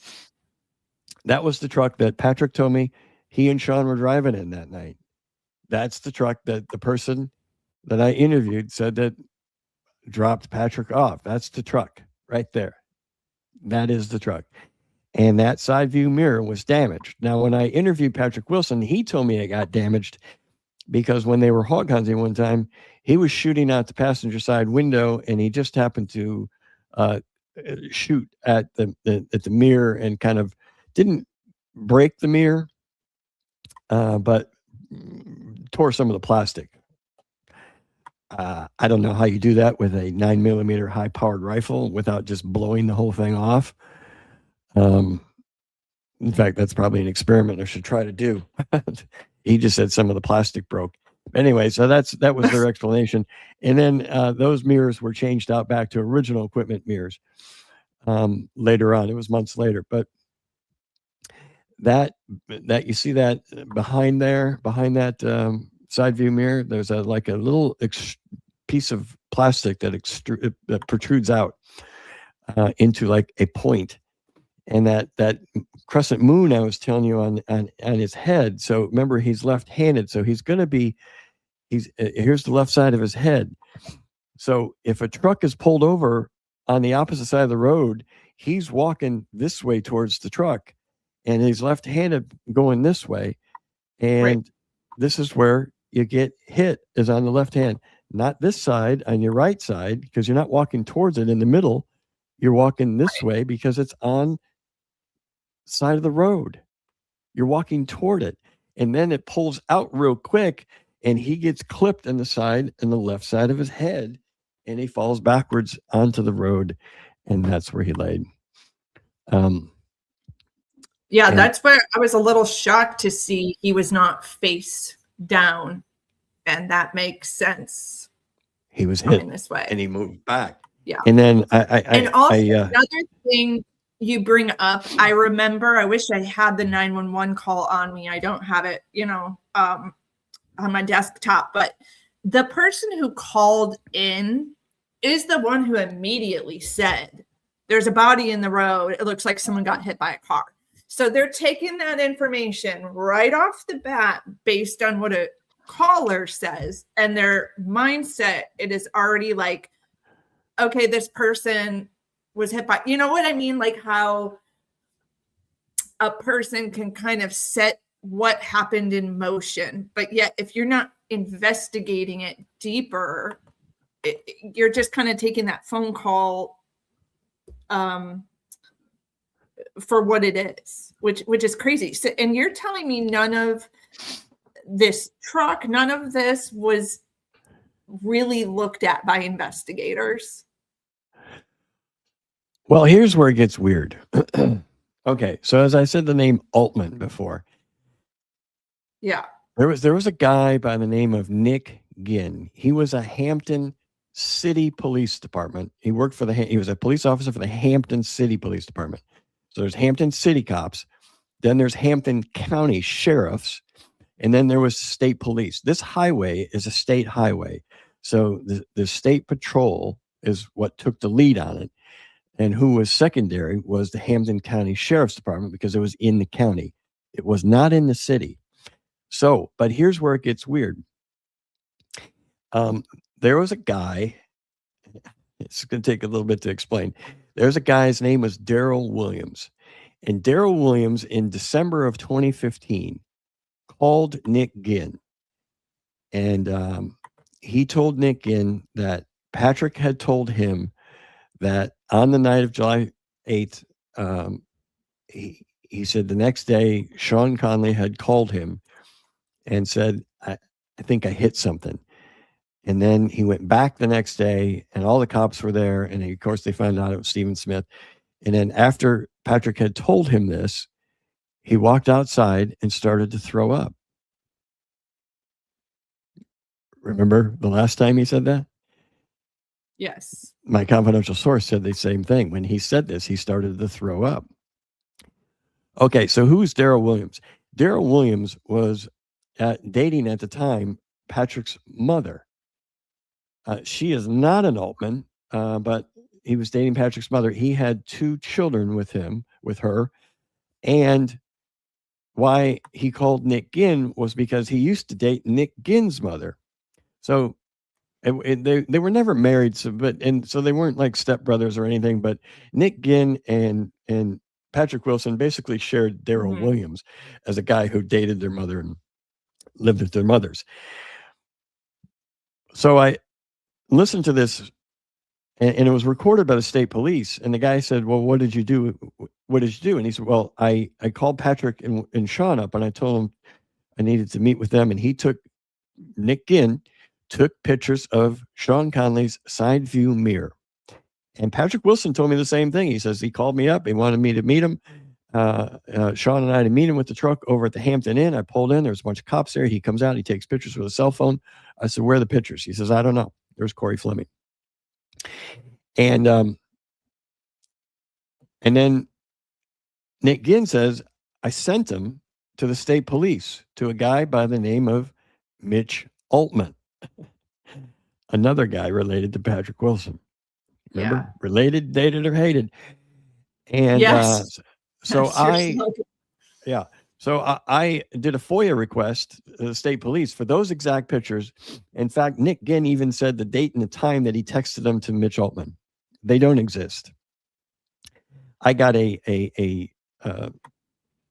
That was the truck that Patrick told me he and Sean were driving in that night. That's the truck that the person that I interviewed said that dropped Patrick off. That's the truck right there. That is the truck. And that side view mirror was damaged. Now, when I interviewed Patrick Wilson, he told me it got damaged because when they were hog hunting one time, he was shooting out the passenger side window, and he just happened to shoot at the mirror and kind of didn't break the mirror, but tore some of the plastic. I don't know how you do that with a 9mm high-powered rifle without just blowing the whole thing off. In fact, that's probably an experiment I should try to do. He just said some of the plastic broke. Anyway, so that was their explanation. And then those mirrors were changed out back to original equipment mirrors later on. It was months later. But that you see that behind that side view mirror, there's like a little piece of plastic that protrudes out into like a point. and that crescent moon I was telling you on his head. So remember, he's left-handed, so he's going to be here's the left side of his head. So if a truck is pulled over on the opposite side of the road, he's walking this way towards the truck, and he's left-handed going this way, and this is where you get hit, is on the left hand, not this side, on your right side, because you're not walking towards it in the middle. You're walking this way because it's on side of the road. You're walking toward it, and then it pulls out real quick, and he gets clipped in the left side of his head, and he falls backwards onto the road, and that's where he laid. Yeah, that's where I was a little shocked to see he was not face down, and that makes sense. He was hit this way, and he moved back. Yeah, and then another thing you bring up, I remember, I wish I had the 911 call on me. I don't have it, on my desktop, but the person who called in is the one who immediately said, there's a body in the road. It looks like someone got hit by a car. So they're taking that information right off the bat based on what a caller says, and their mindset, it is already like, okay, this person was hit by, you know what I mean? Like how a person can kind of set what happened in motion, but yet if you're not investigating it deeper, you're just kind of taking that phone call for what it is, which is crazy. So, and you're telling me none of this was really looked at by investigators? Well, here's where it gets weird. Okay, so as I said the name Altman before. Yeah. There was a guy by the name of Nick Ginn. He was a Hampton City Police Department. He worked he was a police officer for the Hampton City Police Department. So there's Hampton City cops, then there's Hampton County sheriffs, and then there was state police. This highway is a state highway. So the state patrol is what took the lead on it. And who was secondary was the Hampton County Sheriff's Department, because it was in the county. It was not in the city. So, but here's where it gets weird. There was a guy, it's going to take a little bit to explain. There's a guy, his name was Daryl Williams. And Daryl Williams, in December of 2015, called Nick Ginn. And he told Nick Ginn that Patrick had told him that on the night of July 8th, he said the next day, Sean Conley had called him and said, I think I hit something. And then he went back the next day, and all the cops were there. And of course, they found out it was Stephen Smith. And then after Patrick had told him this, he walked outside and started to throw up. Remember the last time he said that? Yes. My confidential source said the same thing. When he said this, he started to throw up. Okay, so who's Daryl Williams? Daryl Williams was dating at the time Patrick's mother. She is not an Altman, but he was dating Patrick's mother. He had 2 children with her. And why he called Nick Ginn was because he used to date Nick Ginn's mother. So they were never married, so they weren't like stepbrothers or anything. But Nick Ginn and Patrick Wilson basically shared Daryl Williams as a guy who dated their mother and lived with their mothers. So I listened to this, and it was recorded by the state police. And the guy said, "Well, what did you do? What did you do?" And he said, "Well, I called Patrick and Sean up, and I told them I needed to meet with them." And Nick Ginn took pictures of Sean Conley's side view mirror. And Patrick Wilson told me the same thing. He says he called me up. He wanted me to meet him. Sean and I to meet him with the truck over at the Hampton Inn. I pulled in. There's a bunch of cops there. He comes out. He takes pictures with a cell phone. I said, "Where are the pictures?" He says, "I don't know." There's Corey Fleming. And then Nick Ginn says, "I sent him to the state police, to a guy by the name of Mitch Altman." Another guy related to Patrick Wilson. Remember? Yeah. Related, dated, or hated. And yes. So I did a FOIA request to the state police for those exact pictures. In fact, Nick Ginn even said the date and the time that he texted them to Mitch Altman. They don't exist. I got a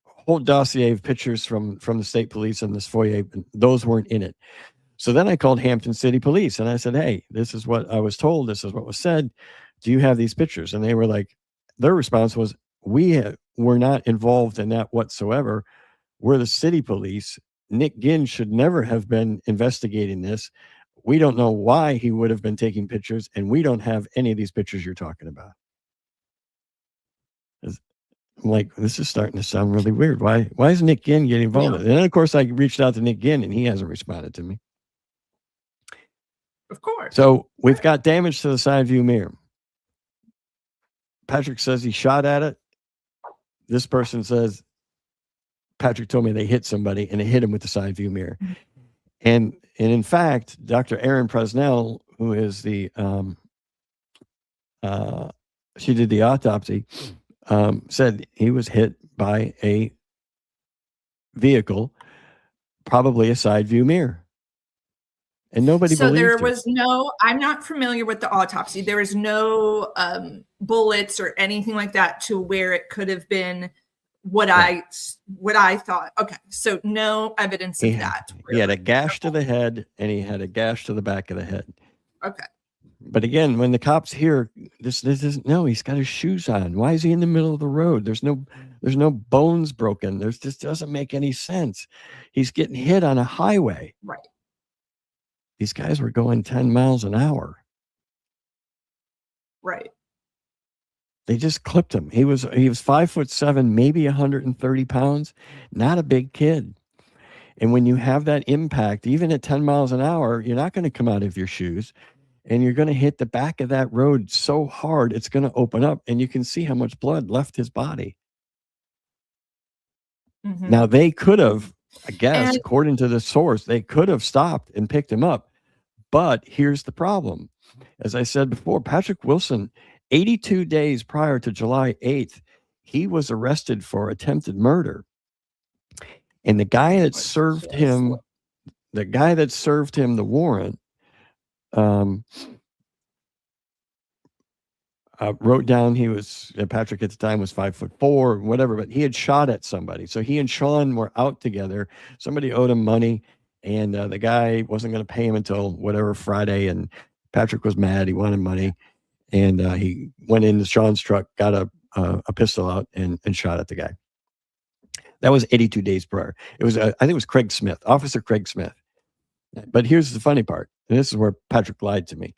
whole dossier of pictures from the state police and this FOIA, and those weren't in it. So then I called Hampton City Police and I said, hey, this is what I was told. This is what was said. Do you have these pictures? And they were like, their response was, were not involved in that whatsoever. We're the city police. Nick Ginn should never have been investigating this. We don't know why he would have been taking pictures, and we don't have any of these pictures you're talking about. I'm like, this is starting to sound really weird. Why is Nick Ginn getting involved? And then, of course, I reached out to Nick Ginn, and he hasn't responded to me. Of course. So we've got damage to the side view mirror. Patrick says he shot at it. This person says, Patrick told me they hit somebody and they hit him with the side view mirror. And in fact, Dr. Erin Presnell, who is the, she did the autopsy, said he was hit by a vehicle, probably a side view mirror. And nobody so there her. was no, I'm not familiar with the autopsy. There was no bullets or anything like that to where it could have been what I thought. Okay, so no evidence of that. Really. He had a gash to the head and he had a gash to the back of the head. Okay. But again, when the cops hear this isn't, no, he's got his shoes on. Why is he in the middle of the road? There's no bones broken. There's just doesn't make any sense. He's getting hit on a highway. Right. These guys were going 10 miles an hour. Right. They just clipped him. He was 5'7", maybe 130 pounds, not a big kid. And when you have that impact, even at 10 miles an hour, you're not going to come out of your shoes, and you're going to hit the back of that road so hard, it's going to open up, and you can see how much blood left his body. Mm-hmm. Now, they could have, I guess, according to the source, they could have stopped and picked him up. But here's the problem. As I said before, Patrick Wilson, 82 days prior to July 8th, he was arrested for attempted murder. And the guy that served him, the warrant, wrote down he was, Patrick at the time was 5'4", whatever, but he had shot at somebody. So he and Sean were out together. Somebody owed him money, and the guy wasn't going to pay him until whatever Friday. And Patrick was mad. He wanted money. And he went into Sean's truck, got a pistol out, and shot at the guy. That was 82 days prior. It was, I think it was Craig Smith, Officer Craig Smith. But here's the funny part. And this is where Patrick lied to me.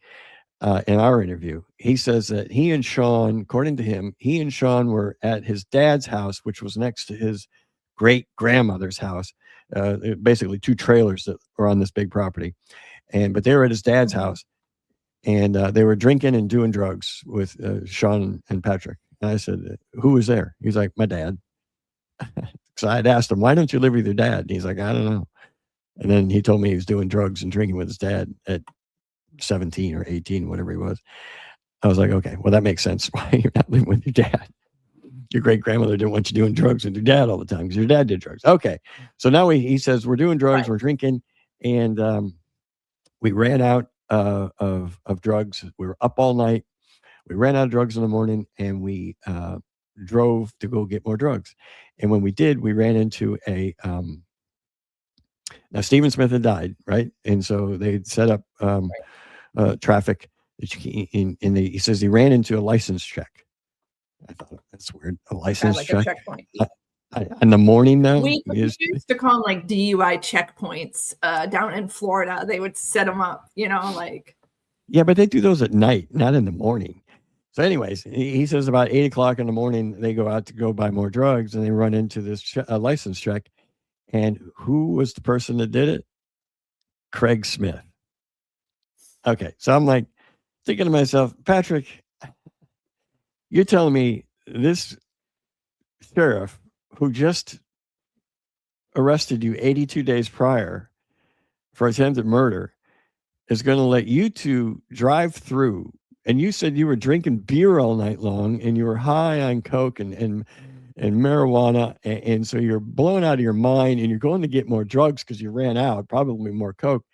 In our interview, he says that he and Sean, according to him, he and Sean were at his dad's house, which was next to his great grandmother's house. Basically, two trailers that were on this big property, but they were at his dad's house, and they were drinking and doing drugs with Sean and Patrick. And I said, "Who was there?" He's like, "My dad." So I had asked him, "Why don't you live with your dad?" And he's like, "I don't know." And then he told me he was doing drugs and drinking with his dad at 17 or 18, whatever he was. I was like, okay, well, that makes sense why you're not living with your dad. Your great grandmother didn't want you doing drugs with your dad all the time because your dad did drugs. Okay. So now he says we're doing drugs, right. We're drinking, and we ran out of drugs. We were up all night. We ran out of drugs in the morning, and we drove to go get more drugs. And when we did, we ran into a now Stephen Smith had died, right? And so they set up traffic. He says he ran into a license check. I thought that's weird. A license check. A checkpoint. In the morning now? We used to call them like DUI checkpoints down in Florida. They would set them up, like. Yeah, but they do those at night, not in the morning. So anyways, he says about 8 o'clock in the morning, they go out to go buy more drugs, and they run into this license check. And who was the person that did it? Craig Smith. Okay, so I'm like thinking to myself, Patrick, you're telling me this sheriff who just arrested you 82 days prior for attempted murder is going to let you two drive through, and you said you were drinking beer all night long and you were high on coke and and marijuana. And so you're blown out of your mind and you're going to get more drugs because you ran out, probably more coke.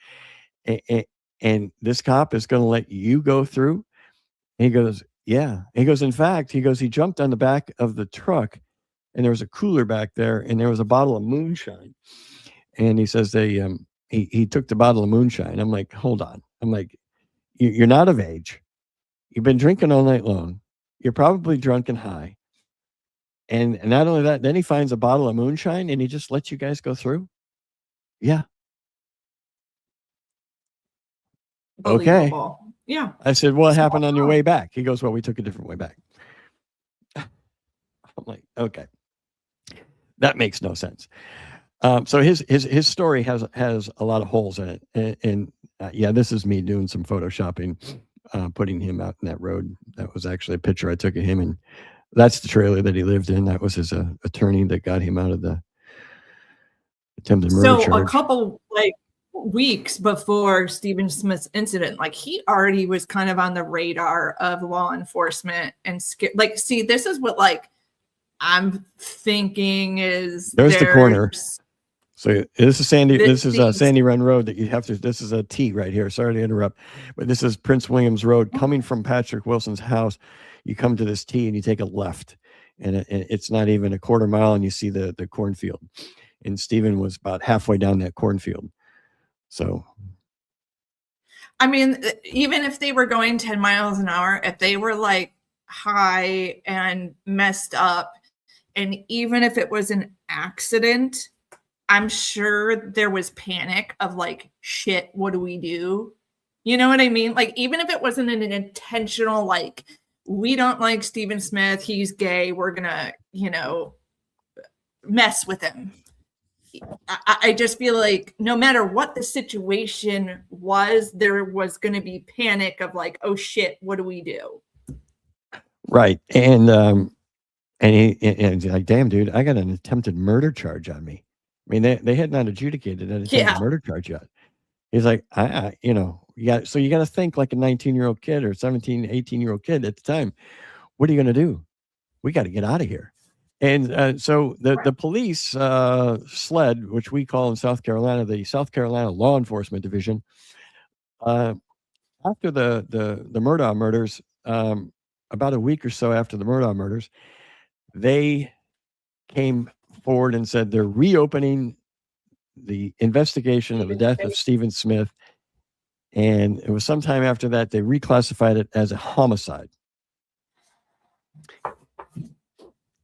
And this cop is going to let you go through. And he goes, yeah. He goes, in fact, he jumped on the back of the truck and there was a cooler back there and there was a bottle of moonshine. And he says he took the bottle of moonshine. I'm like, hold on. I'm like, you're not of age. You've been drinking all night long. You're probably drunk and high. And not only that, then he finds a bottle of moonshine and he just lets you guys go through. Yeah. Believable. Okay. Yeah. I said, what happened on your way back? He goes, well, we took a different way back. I'm like, okay. That makes no sense. So his story has a lot of holes in it. And yeah, this is me doing some photoshopping, putting him out in that road. That was actually a picture I took of him. And that's the trailer that he lived in. That was his attorney that got him out of the attempted murder charge. A couple weeks before Stephen Smith's incident, he already was kind of on the radar of law enforcement and see, this is what I'm thinking is there's the corner. So this is Sandy. This is Sandy Run Road that you have to. This is a T right here. Sorry to interrupt, but this is Prince Williams Road coming from Patrick Wilson's house. You come to this T and you take a left, and it's not even a quarter mile, and you see the cornfield. And Stephen was about halfway down that cornfield. So, I mean, even if they were going 10 miles an hour, if they were high and messed up, and even if it was an accident, I'm sure there was panic of shit, what do we do? You know what I mean? Even if it wasn't an intentional, we don't like Stephen Smith, he's gay, we're gonna, mess with him. I just feel like no matter what the situation was, there was going to be panic of oh shit, what do we do? Right. And he's like, damn, dude, I got an attempted murder charge on me. I mean, they had not adjudicated an attempted murder charge yet. He's like, so you got to think like a 19-year-old kid or 17, 18-year-old kid at the time. What are you going to do? We got to get out of here. And so the police SLED, which we call in South Carolina, the South Carolina Law Enforcement Division, after the Murdaugh murders, about a week or so after the Murdaugh murders, they came forward and said they're reopening the investigation of the death of Stephen Smith. And it was sometime after that, they reclassified it as a homicide.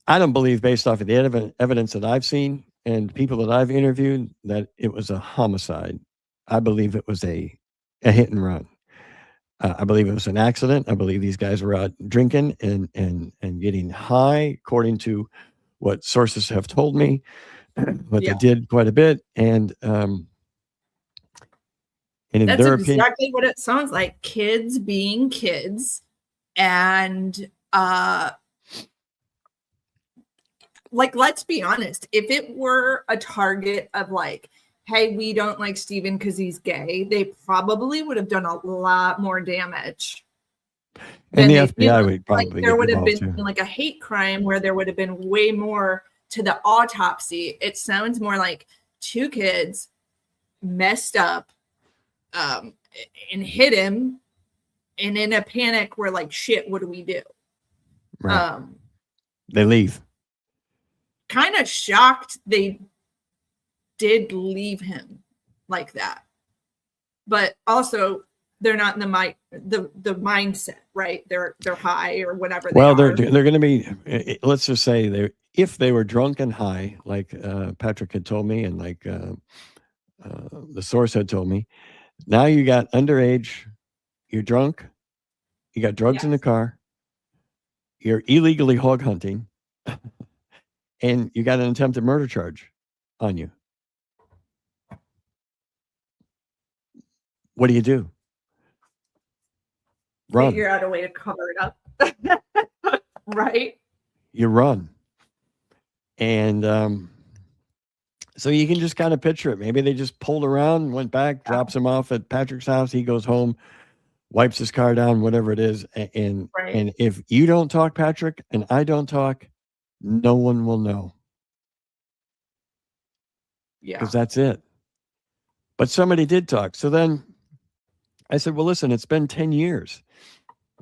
I don't believe, based off of the evidence that I've seen and people that I've interviewed, that it was a homicide. I believe it was a hit and run. I believe it was an accident. I believe these guys were out drinking and getting high, according to what sources have told me. But they did quite a bit, and in that's their exactly opinion, what it sounds like. Kids being kids, and let's be honest. If it were a target of hey, we don't like Stephen because he's gay, they probably would have done a lot more damage. And the FBI would probably there would have been too. A hate crime where there would have been way more to the autopsy. It sounds more like two kids messed up and hit him, and in a panic we're shit, what do we do? Right. They leave. Kind of shocked they did leave him like that, but also they're not in the mindset, right? They're high or whatever. Well, they're going to be. Let's just say if they were drunk and high, like Patrick had told me, and like the source had told me. Now you got underage, you're drunk, you got drugs in the car, you're illegally hog hunting, and you got an attempted murder charge on you. What do you do? Run. Figure out a way to cover it up. Right? You run. And so you can just kind of picture it. Maybe they just pulled around, went back, drops him off at Patrick's house. He goes home, wipes his car down, whatever it is. And if you don't talk, Patrick, and I don't talk, no one will know. Yeah. Because that's it. But somebody did talk. So then I said, well, listen, it's been 10 years.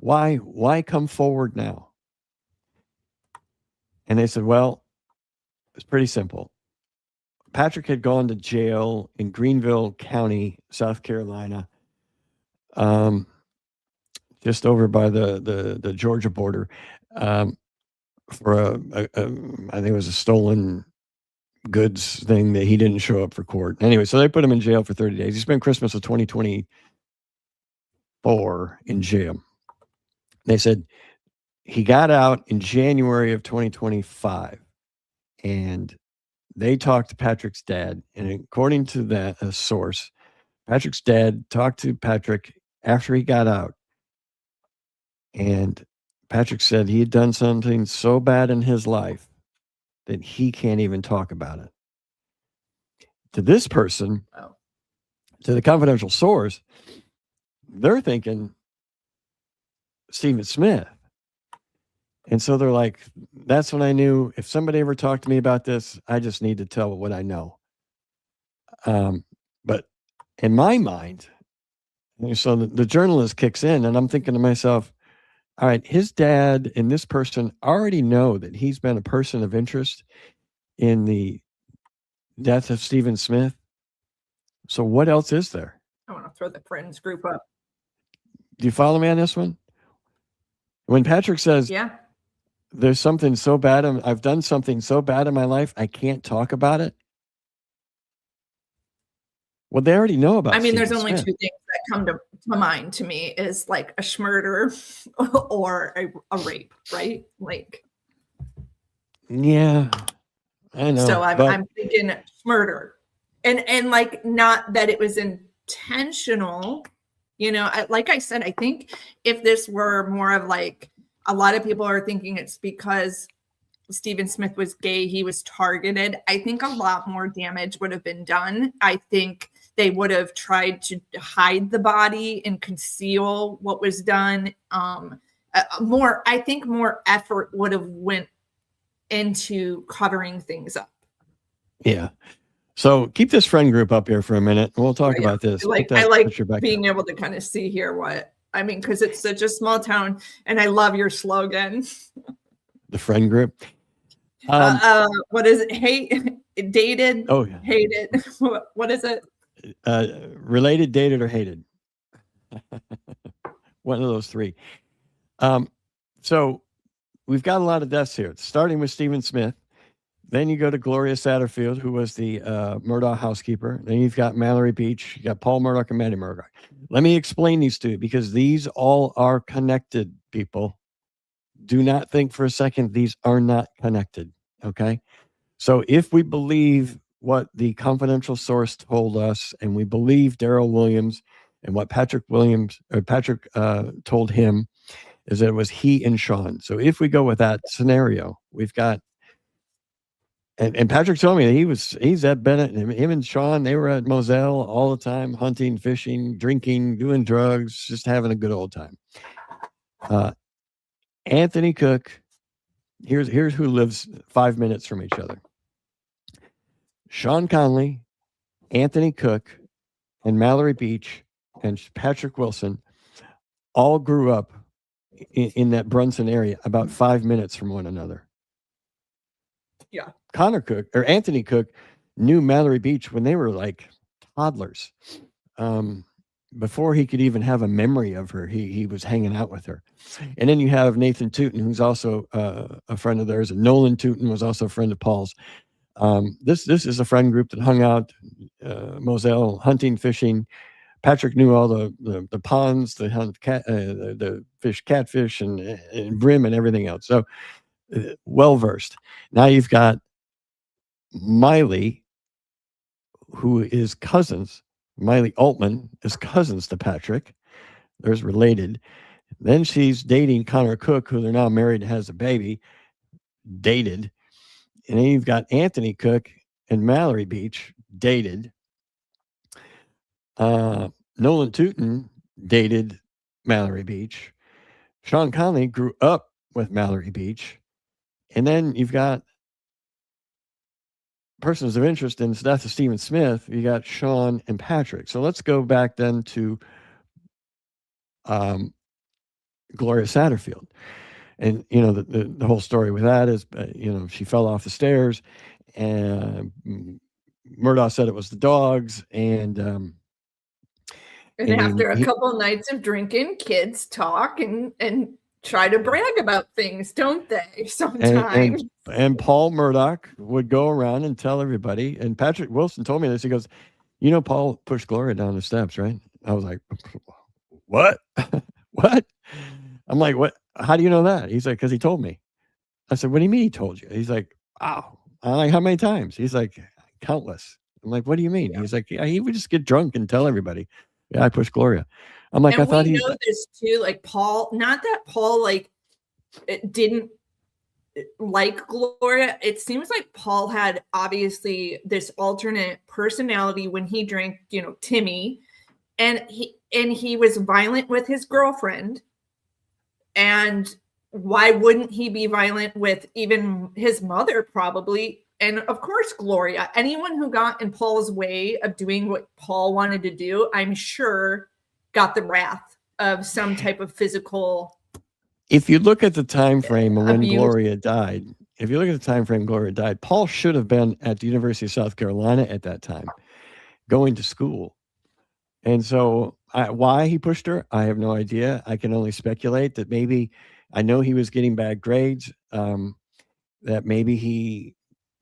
Why come forward now? And they said, well, it's pretty simple. Patrick had gone to jail in Greenville County, South Carolina, just over by the Georgia border, for I think it was a stolen goods thing that he didn't show up for court. Anyway, so they put him in jail for 30 days. He spent Christmas of 2024 in jail. They said he got out in January of 2025, and they talked to Patrick's dad. And according to that source, Patrick's dad talked to Patrick after he got out. And Patrick said he had done something so bad in his life that he can't even talk about it. To this person, to the confidential source, they're thinking Stephen Smith. And so they're like, that's when I knew if somebody ever talked to me about this, I just need to tell what I know. But in my mind, so the journalist kicks in, and I'm thinking to myself, all right, his dad and this person already know that he's been a person of interest in the death of Stephen Smith. So what else is there? I want to throw the friends group up. Do you follow me on this one? When Patrick says, yeah, there's something so bad, I've done something so bad in my life, I can't talk about it. Well, they already know about. I mean, Stephen there's only Smith. two things that come to mind to me is like a murder or a rape, right? Like, yeah, I know. So I'm thinking murder, and like not that it was intentional. You know, like I said, I think if this were more of like a lot of people are thinking it's because Stephen Smith was gay, he was targeted. I think a lot more damage would have been done. I think they would have tried to hide the body and conceal what was done. I think more effort would have went into covering things up. Yeah. So keep this friend group up here for a minute, and we'll talk about this. I like being able to kind of see here what I mean, because it's such a small town, and I love your slogan. The friend group. What is it? Hate, dated, oh, yeah. hated. What is it? Related, dated, or hated. One of those three. So we've got a lot of deaths here, starting with Stephen Smith. Then you go to Gloria Satterfield, who was the Murdaugh housekeeper. Then you've got Mallory Beach. You got Paul Murdaugh and Maddie Murdaugh. Let me explain these two, because these all are connected, people. Do not think for a second these are not connected, okay? So if we believe what the confidential source told us, and we believe Daryl Williams and what Patrick told him, is that it was he and Sean. So if we go with that scenario, we've got, and Patrick told me that he's at Bennett, and him and Sean, they were at Moselle all the time, hunting, fishing, drinking, doing drugs, just having a good old time. Anthony Cook, here's who lives 5 minutes from each other. Sean Conley, Anthony Cook, and Mallory Beach, and Patrick Wilson all grew up in that Brunson area, about 5 minutes from one another. Yeah. Anthony Cook knew Mallory Beach when they were like toddlers. Before he could even have a memory of her, he was hanging out with her. And then you have Nathan Tootin, who's also a friend of theirs, and Nolan Tootin was also a friend of Paul's. This is a friend group that hung out, Moselle, hunting, fishing. Patrick knew all the ponds, the fish, catfish, and brim, and everything else. So well versed. Now you've got Miley, who is cousins. Miley Altman is cousins to Patrick. There's related. Then she's dating Connor Cook, who they're now married and has a baby. Dated. And then you've got Anthony Cook and Mallory Beach, dated. Nolan Tootin dated Mallory Beach. Sean Conley grew up with Mallory Beach. And then you've got persons of interest in the death of Stephen Smith. You got Sean and Patrick. So let's go back then to Gloria Satterfield. And, the whole story with that is, she fell off the stairs, and Murdaugh said it was the dogs. And after a couple nights of drinking, kids talk and try to brag about things, don't they? Sometimes. And Paul Murdaugh would go around and tell everybody. And Patrick Wilson told me this. He goes, Paul pushed Gloria down the steps, right? I was like, what? What? I'm like, what? How do you know that? He's like, because he told me. I said, what do you mean he told you? He's like, wow. I'm like, how many times? He's like, countless. I'm like, what do you mean? Yeah. He's like, yeah, he would just get drunk and tell everybody, yeah, I pushed Gloria. I'm like, and I thought we know this too. Like Paul, not that Paul didn't like Gloria. It seems like Paul had obviously this alternate personality when he drank, Timmy, and he was violent with his girlfriend. And why wouldn't he be violent with even his mother, probably? And of course, Gloria. Anyone who got in Paul's way of doing what Paul wanted to do, I'm sure, got the wrath of some type of physical. If you look at the time frame when Gloria died, Paul should have been at the University of South Carolina at that time, going to school. And so why he pushed her, I have no idea. I can only speculate that maybe, I know he was getting bad grades, that maybe he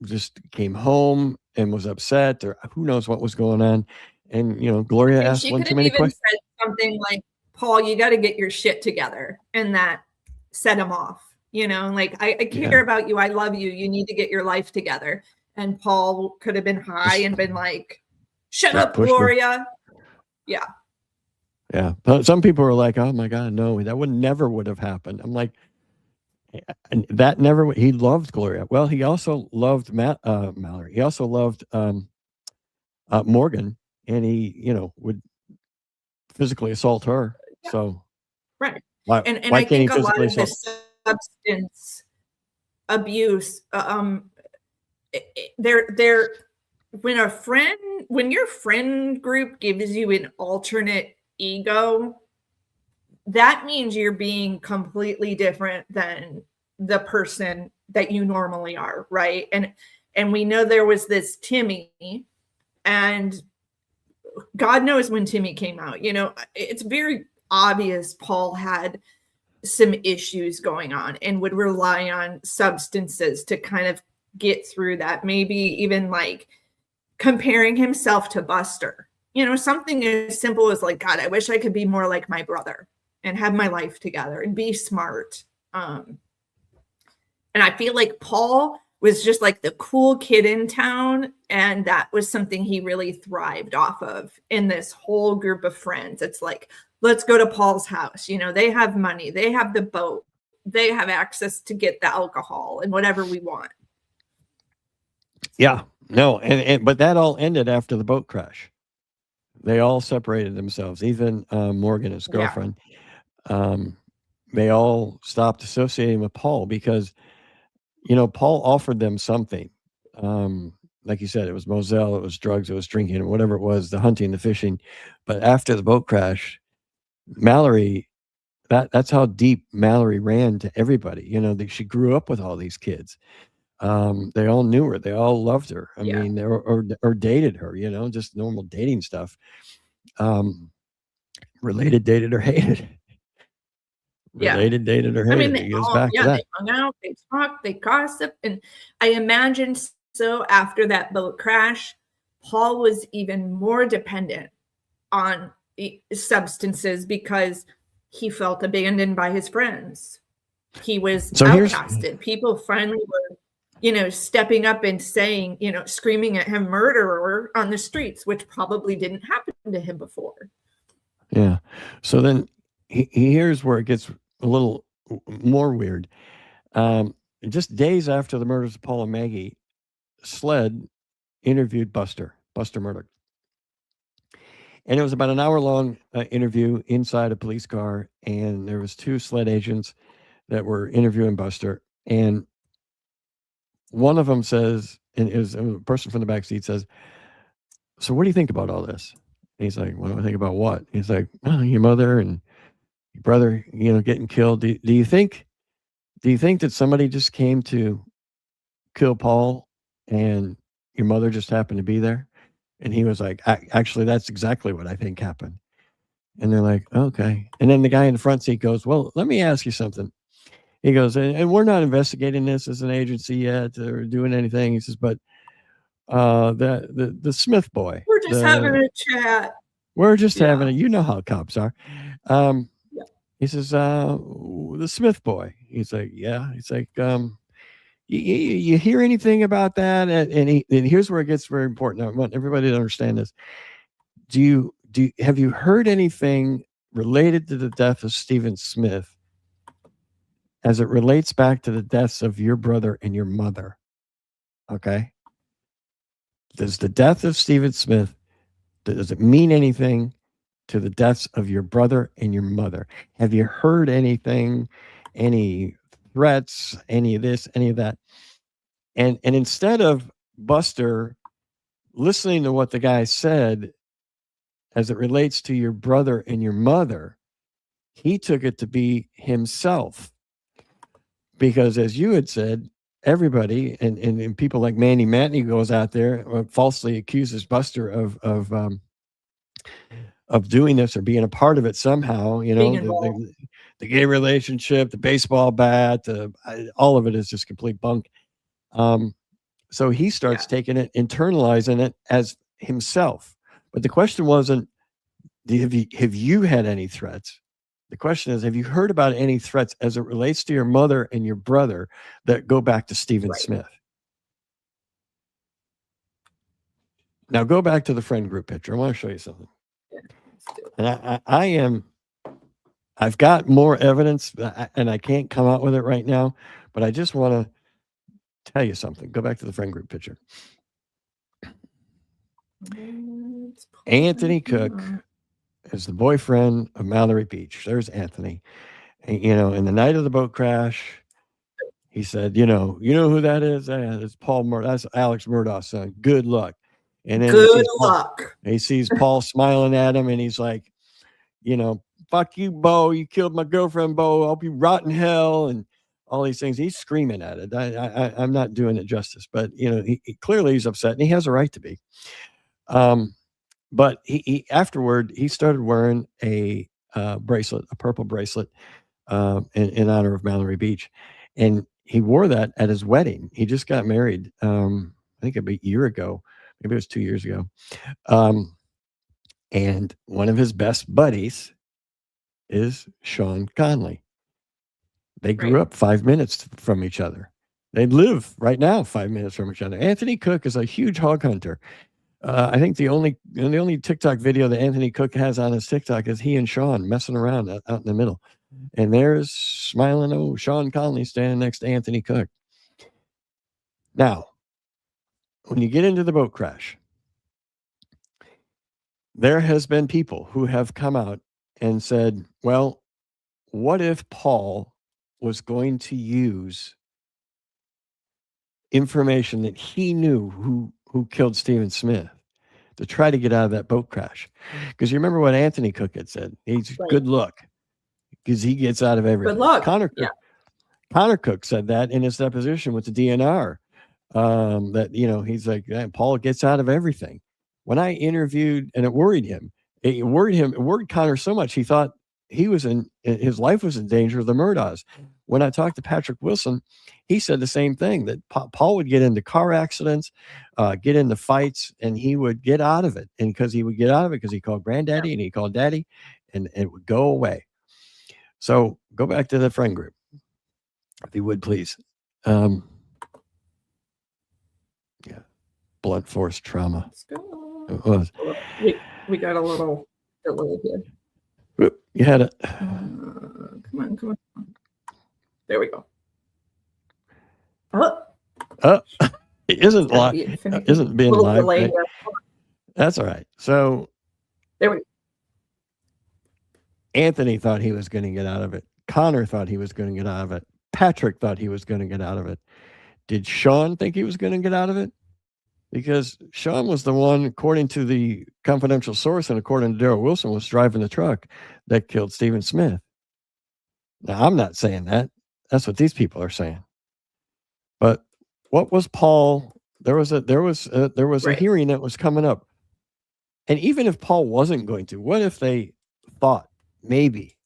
just came home and was upset, or who knows what was going on. And, Gloria asked one too many questions. Said something like, Paul, you got to get your shit together. And that set him off, like, I care about you. I love you. You need to get your life together. And Paul could have been high and been like, shut up, Gloria. Yeah. Yeah. Some people are like, oh my God, no, that never would have happened. I'm like, that never, he loved Gloria. Well, he also loved Mallory. He also loved Morgan, and he, would physically assault her. Yeah. So right. Why I think a lot of this substance abuse, they're when your friend group gives you an alternate ego, that means you're being completely different than the person that you normally are, right? And we know there was this Timmy, and God knows when Timmy came out. It's very obvious Paul had some issues going on and would rely on substances to kind of get through that. Maybe even like comparing himself to Buster, something as simple as like, God, I wish I could be more like my brother and have my life together and be smart. And I feel like Paul was just like the cool kid in town. And that was something he really thrived off of in this whole group of friends. It's like, let's go to Paul's house. They have money. They have the boat. They have access to get the alcohol and whatever we want. Yeah. No, but that all ended after the boat crash. They all separated themselves. Even Morgan, his girlfriend, they all stopped associating with Paul because, Paul offered them something. Like you said, it was Moselle, it was drugs, it was drinking, whatever it was, the hunting, the fishing. But after the boat crash, Mallory, that's how deep Mallory ran to everybody. She grew up with all these kids. They all knew her. They all loved her. I mean, they or dated her, just normal dating stuff. Related, dated, or hated. Related, dated, or hated. They hung out, they talked, they gossiped. And I imagine so after that boat crash, Paul was even more dependent on substances because he felt abandoned by his friends. He was outcasted. People finally were, stepping up and saying, screaming at him murderer on the streets, which probably didn't happen to him before. Yeah. So then here's where it gets a little more weird. Just days after the murders of Paul and Maggie, SLED interviewed Buster Murdoch. And it was about an hour-long interview inside a police car, and there was two SLED agents that were interviewing Buster. And one of them says, and it was a person from the back seat says, "So what do you think about all this?" And he's like, "What do I think about what?" He's like, "Oh, your mother and your brother, getting killed. Do you think that somebody just came to kill Paul and your mother just happened to be there?" And he was like, "Actually, that's exactly what I think happened." And they're like, "Okay." And then the guy in the front seat goes, "Well, let me ask you something." He goes, and we're not investigating this as an agency yet or doing anything. He says, but the Smith boy, we're just having a chat. We're just having you know how cops are. Yeah. He says, the Smith boy. He's like, yeah. He's like, you hear anything about that? And here's where it gets very important. I want everybody to understand this. Have you heard anything related to the death of Stephen Smith as it relates back to the deaths of your brother and your mother? Okay. Does the death of Stephen Smith, does it mean anything to the deaths of your brother and your mother? Have you heard anything, any threats, any of this, any of that? And instead of Buster listening to what the guy said as it relates to your brother and your mother, he took it to be himself. Because as you had said, everybody and people like Mandy Matney goes out there falsely accuses Buster of doing this or being a part of it somehow. The gay relationship, the baseball bat, all of it is just complete bunk. So he starts taking it, internalizing it as himself. But the question wasn't, have you had any threats? The question is, have you heard about any threats as it relates to your mother and your brother that go back to Stephen Smith? Now go back to the friend group picture. I want to show you something. And I've got more evidence and I can't come out with it right now, but I just want to tell you something. Go back to the friend group picture. Anthony Cook is the boyfriend of Mallory Beach. There's Anthony. And, in the night of the boat crash, he said, you know who that is? It's Paul Murdoch. That's Alex Murdaugh's son. Good luck. And then he sees Paul smiling at him, and he's like, fuck you, Bo. You killed my girlfriend, Bo. I'll be rot in hell, and all these things. He's screaming at it. I'm not doing it justice, but he clearly he's upset, and he has a right to be. But he afterward he started wearing a bracelet, a purple bracelet, in honor of Mallory Beach, and he wore that at his wedding. He just got married, I think a year ago, maybe it was 2 years ago, and one of his best buddies is Sean Conley. They grew up 5 minutes from each other. They live right now 5 minutes from each other. Anthony Cook is a huge hog hunter. I think the only TikTok video that Anthony Cook has on his TikTok is he and Sean messing around out in the middle. And there's smiling Sean Conley standing next to Anthony Cook. Now, when you get into the boat crash, there has been people who have come out and said, well, what if Paul was going to use information that he knew who killed Stephen Smith to try to get out of that boat crash? Because you remember what Anthony Cook had said. He's good luck because he gets out of everything. Good luck. Connor Cook said that in his deposition with the DNR, that, he's like, Paul gets out of everything. When I interviewed, and it worried him, it worried Connor so much, he thought his life was in danger of the Murdaughs. When I talked to Patrick Wilson, he said the same thing, that Paul would get into car accidents, get into fights, and he would get out of it. And because he would get out of it, because he called granddaddy and he called daddy, and it would go away. So go back to the friend group, if you would, please. Yeah. Blunt force trauma. Let's go. It was. We got a little delay here. Whoop, you had it. Come on. There we go. It isn't being live. That's all right. So there we go. Anthony thought he was going to get out of it. Connor thought he was going to get out of it. Patrick thought he was going to get out of it. Did Sean think he was going to get out of it? Because Sean was the one, according to the confidential source and according to Daryl Wilson, was driving the truck that killed Stephen Smith. Now, I'm not saying that. That's what these people are saying. But what was Paul? There was a hearing that was coming up. And even if Paul wasn't going to, what if they thought maybe?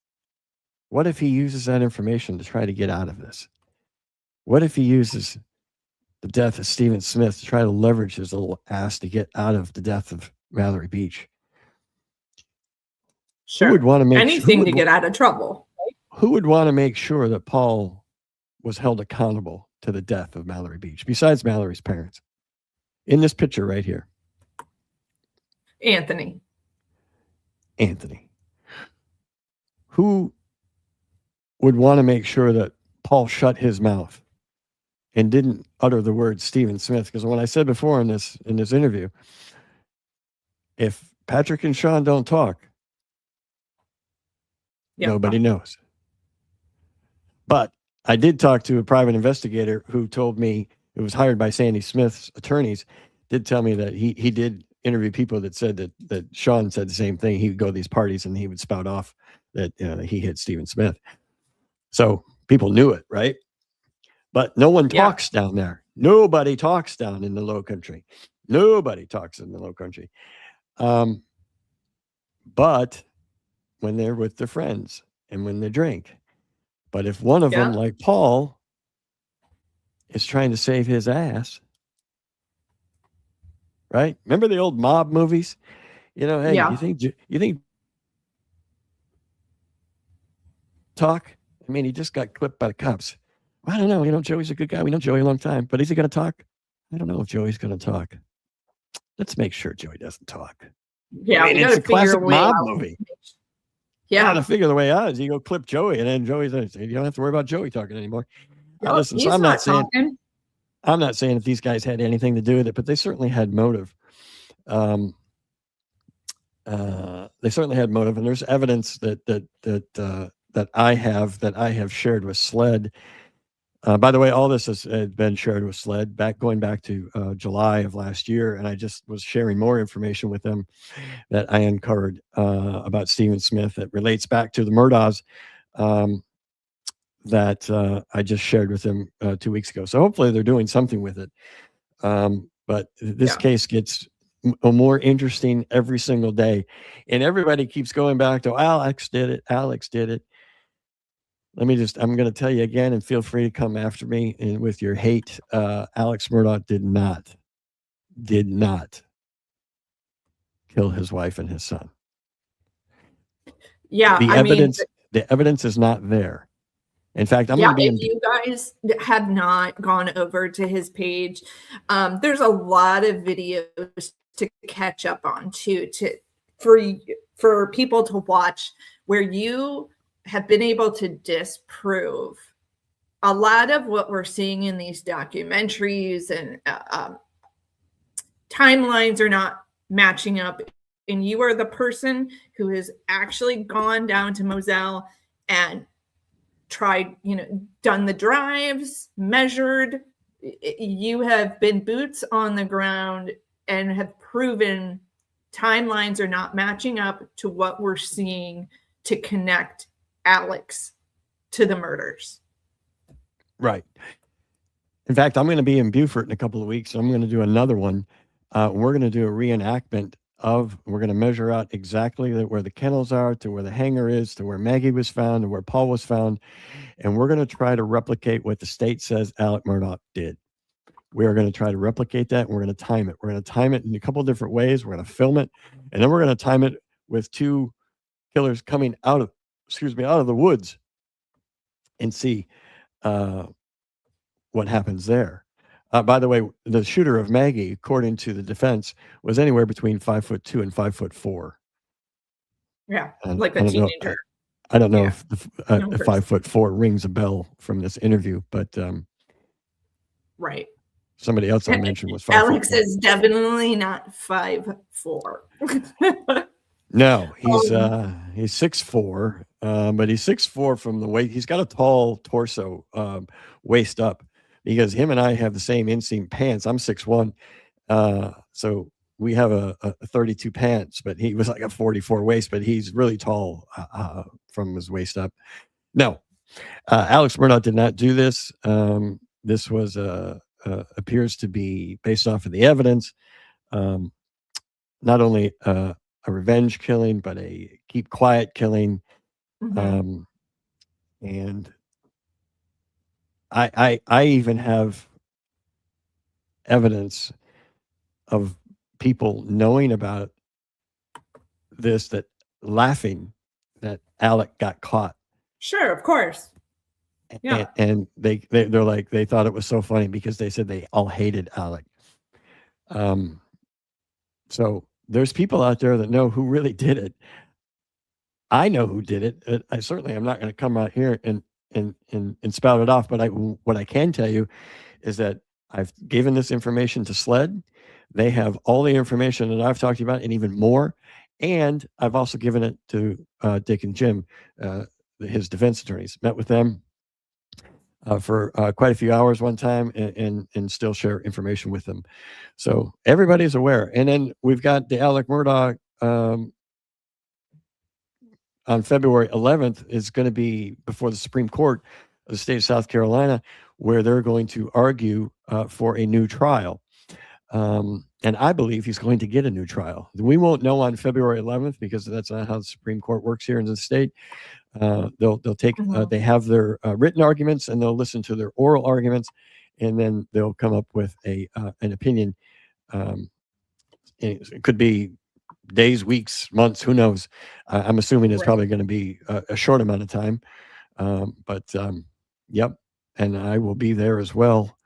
What if he uses that information to try to get out of this? What if he uses the death of Stephen Smith to try to leverage his little ass to get out of the death of Mallory Beach? Sure. Who would want to make anything to get out of trouble? Who would want to make sure that Paul was held accountable to the death of Mallory Beach, besides Mallory's parents? In this picture right here. Anthony. Who would want to make sure that Paul shut his mouth and didn't utter the word Stephen Smith? Because when I said before in this interview, if Patrick and Sean don't talk, nobody knows. But I did talk to a private investigator who told me, it was hired by Sandy Smith's attorneys, did tell me that he did interview people that said that Sean said the same thing. He would go to these parties and he would spout off that he hit Stephen Smith. So people knew it, right? But no one talks down there. Nobody talks down in the Low Country. Nobody talks in the Low Country. But when they're with their friends and when they drink. But if one of them, like Paul, is trying to save his ass, right? Remember the old mob movies? Hey, you think talk? I mean, he just got clipped by the cops. I don't know. Joey's a good guy. We know Joey a long time, but is he going to talk? I don't know if Joey's going to talk. Let's make sure Joey doesn't talk. Yeah, I mean, it's a classic mob movie. Yeah, how to figure the way out is you go clip Joey, and then Joey's. You don't have to worry about Joey talking anymore. Listen, so I'm not saying that these guys had anything to do with it, but they certainly had motive. They certainly had motive, and there's evidence that I have shared with SLED. By the way, all this has been shared with SLED going back to July of last year, and I just was sharing more information with them that I uncovered about Stephen Smith that relates back to the Murdaughs that I just shared with them 2 weeks ago. So hopefully they're doing something with it. But this case gets more interesting every single day, and everybody keeps going back to Alex did it. Alex did it. I'm going to tell you again, and feel free to come after me and with your hate. Alex Murdaugh did not kill his wife and his son. Yeah. The evidence is not there. In fact, if you guys have not gone over to his page, there's a lot of videos to catch up on too, for people to watch, where you have been able to disprove a lot of what we're seeing in these documentaries, and timelines are not matching up. And you are the person who has actually gone down to Moselle and tried, done the drives, measured. You have been boots on the ground and have proven timelines are not matching up to what we're seeing to connect Alex to the murders. Right. In fact, I'm going to be in Beaufort in a couple of weeks. So I'm going to do another one. We're going to do a reenactment we're going to measure out exactly where the kennels are, to where the hangar is, to where Maggie was found, to where Paul was found. And we're going to try to replicate what the state says Alec Murdaugh did. We're going to try to replicate that. And we're going to time it. We're going to time it in a couple of different ways. We're going to film it. And then we're going to time it with two killers coming out of the woods and see what happens there. By the way, the shooter of Maggie, according to the defense, was anywhere between 5'2" and 5'4". Yeah, like a teenager. I don't know if 5'4" rings a bell from this interview, but right. Somebody else I mentioned was 5'4". Alex is definitely not 5'4". No, he's 6'4", but he's 6'4" from the waist. He's got a tall torso, waist up, because him and I have the same inseam pants. I'm 6'1", so we have a 32 pants, but he was like a 44 waist, but he's really tall from his waist up. No, Alex Murdaugh did not do this. This was appears to be based off of the evidence. Not only a revenge killing, but a keep quiet killing. Mhm. And I even have evidence of people knowing about this, that laughing that Alec got caught. Sure, of course. Yeah. And they're like, they thought it was so funny because they said they all hated Alec. So there's people out there that know who really did it. I know who did it. I certainly am not going to come out here and spout it off. But what I can tell you is that I've given this information to SLED. They have all the information that I've talked about and even more. And I've also given it to Dick and Jim, his defense attorneys. Met with them for quite a few hours one time, and still share information with them. So everybody's aware. And then we've got the Alec Murdaugh on February 11th is going to be before the Supreme Court of the state of South Carolina, where they're going to argue for a new trial. And I believe he's going to get a new trial. We won't know on February 11th because that's not how the Supreme Court works here in the state. They'll take they have their written arguments, and they'll listen to their oral arguments, and then they'll come up with an opinion. It could be days, weeks, months, who knows. I'm assuming it's probably going to be a short amount of time. But yep, and I will be there as well,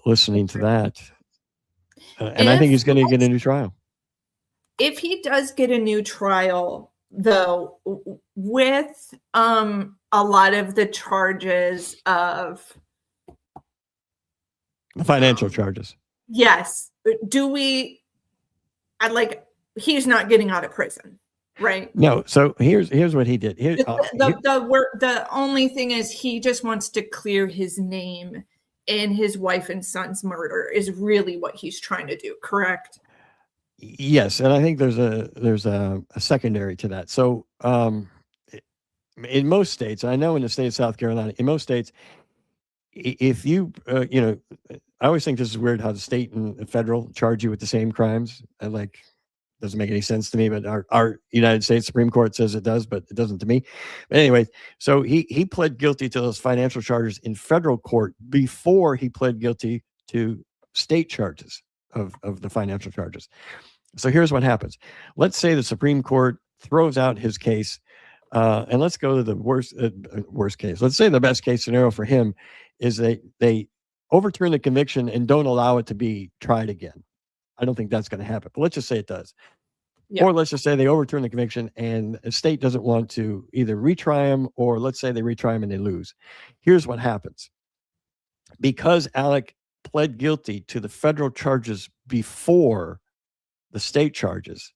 listening to that. And I think he's going to get a new trial. If he does get a new trial, though, with a lot of the charges of financial charges. Yes. He's not getting out of prison, right? No. So here's what he did. The only thing is he just wants to clear his name, and his wife and son's murder is really what he's trying to do, correct? Yes, and I think there's a secondary to that. So in most states, I know in the state of South Carolina, in most states, if you I always think this is weird how the state and the federal charge you with the same crimes. And doesn't make any sense to me, but our United States Supreme Court says it does, but it doesn't to me. But anyway, so he pled guilty to those financial charges in federal court before he pled guilty to state charges of the financial charges. So here's what happens. Let's say the Supreme Court throws out his case, and let's go to the worst case. Let's say the best case scenario for him is they overturn the conviction and don't allow it to be tried again. I don't think that's going to happen, but let's just say it does. Yeah. Or let's just say they overturn the conviction and the state doesn't want to either retry him, or let's say they retry him and they lose. Here's what happens. Because Alec pled guilty to the federal charges before the state charges,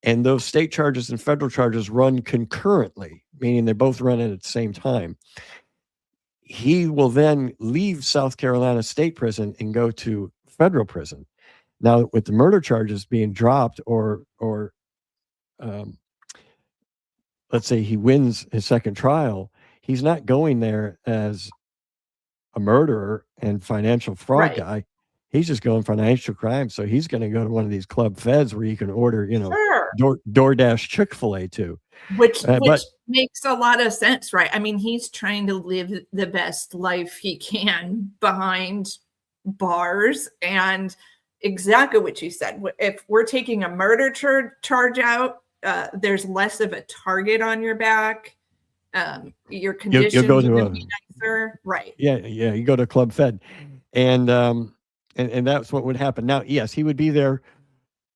and those state charges and federal charges run concurrently, meaning they're both running at the same time, he will then leave South Carolina state prison and go to federal prison. Now, with the murder charges being dropped, or let's say he wins his second trial, he's not going there as a murderer and financial fraud guy. He's just going financial crime. So he's going to go to one of these club feds where you can order, DoorDash Chick-fil-A too. Which makes a lot of sense, right? I mean, he's trying to live the best life he can behind bars, and exactly what you said. If we're taking a murder charge out, there's less of a target on your back. Your conditions go to will be nicer, right? Yeah. You go to Club Fed, and that's what would happen. Now, yes, he would be there.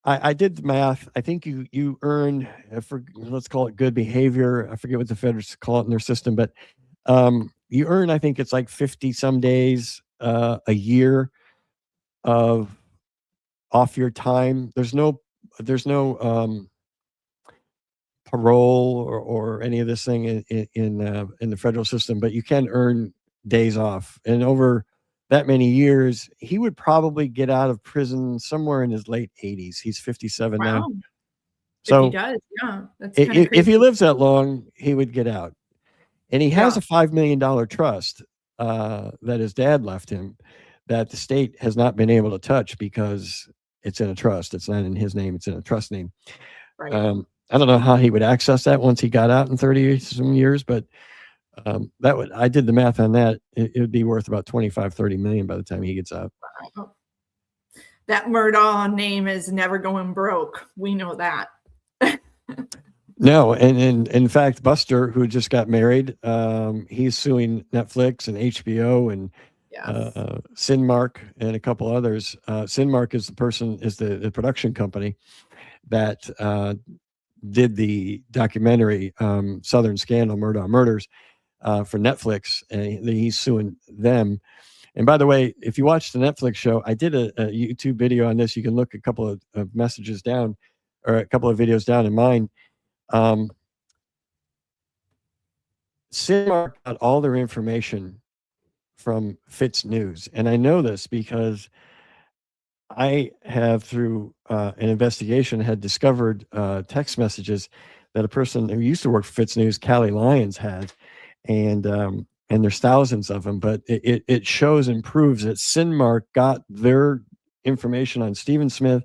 I did the math. I think you earn, let's call it good behavior. I forget what the feds call it in their system, but you earn, I think it's like 50 some days a year of off your time. There's no parole or any of this thing in the federal system, but you can earn days off. And over that many years, he would probably get out of prison somewhere in his late 80s. He's 57 now. Wow. If he So does, yeah, that's kind of if crazy. he lives that long, he would get out. And he has a $5 million trust that his dad left him that the state has not been able to touch because it's in a trust. It's not in his name. It's in a trust name. Right. I don't know how he would access that once he got out in 30 some years, but I did the math on that. It would be worth about 25, 30 million by the time he gets out. That Murdaugh name is never going broke. We know that. No, and in fact, Buster, who just got married, he's suing Netflix and HBO and Cinemark and a couple others. Cinemark is the production company that did the documentary Southern Scandal, Murdaugh Murders for Netflix, and he's suing them. And by the way, if you watch the Netflix show, I did a YouTube video on this. You can look a couple of messages down, or a couple of videos down in mine. Cinemark got all their information from Fitz News. And I know this because I have, through an investigation, had discovered text messages that a person who used to work for Fitz News, Callie Lyons, had. And there's thousands of them, but it shows and proves that Cinemark got their information on Stephen Smith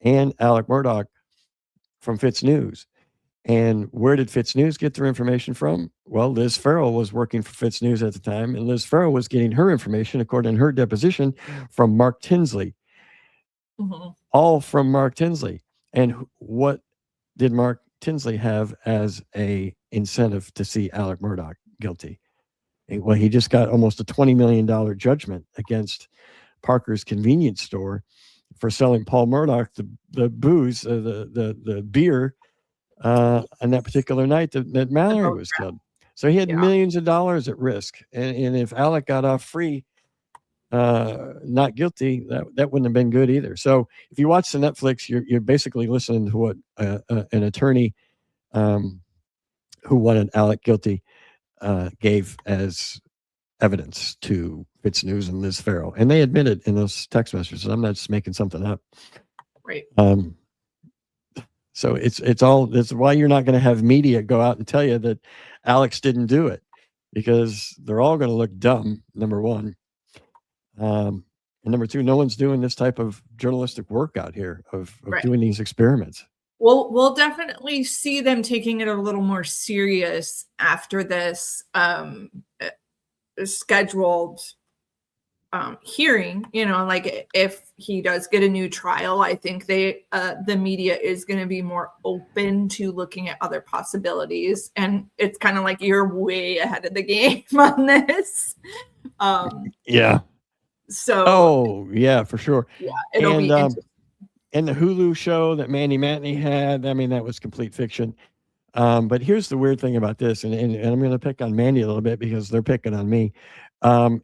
and Alec Murdaugh from Fitz News. And where did Fitz News get their information from? Well, Liz Farrell was working for Fitz News at the time, and Liz Farrell was getting her information, according to her deposition, from Mark Tinsley. Mm-hmm. All from Mark Tinsley. And what did Mark Tinsley have as a incentive to see Alec Murdaugh guilty? Well, he just got almost a $20 million judgment against Parker's convenience store for selling Paul Murdaugh the booze, the beer, on that particular night that Mallory was killed. So he had millions of dollars at risk. And if Alec got off free, not guilty, that wouldn't have been good either. So if you watch the Netflix, you're basically listening to what an attorney who wanted Alec guilty gave as evidence to Fitz News and Liz Farrell. And they admitted in those text messages. I'm not just making something up. Right. So it's why you're not going to have media go out and tell you that Alex didn't do it, because they're all going to look dumb, number one. And number two, no one's doing this type of journalistic work out here of doing these experiments. We'll definitely see them taking it a little more serious after this scheduled hearing. Like if he does get a new trial, I think the media is going to be more open to looking at other possibilities, and it's kind of like you're way ahead of the game on this. Yeah. So for sure. Yeah, it'll be interesting. And the Hulu show that Mandy Matney had, I mean, that was complete fiction. But here's the weird thing about this, and I'm going to pick on Mandy a little bit because they're picking on me,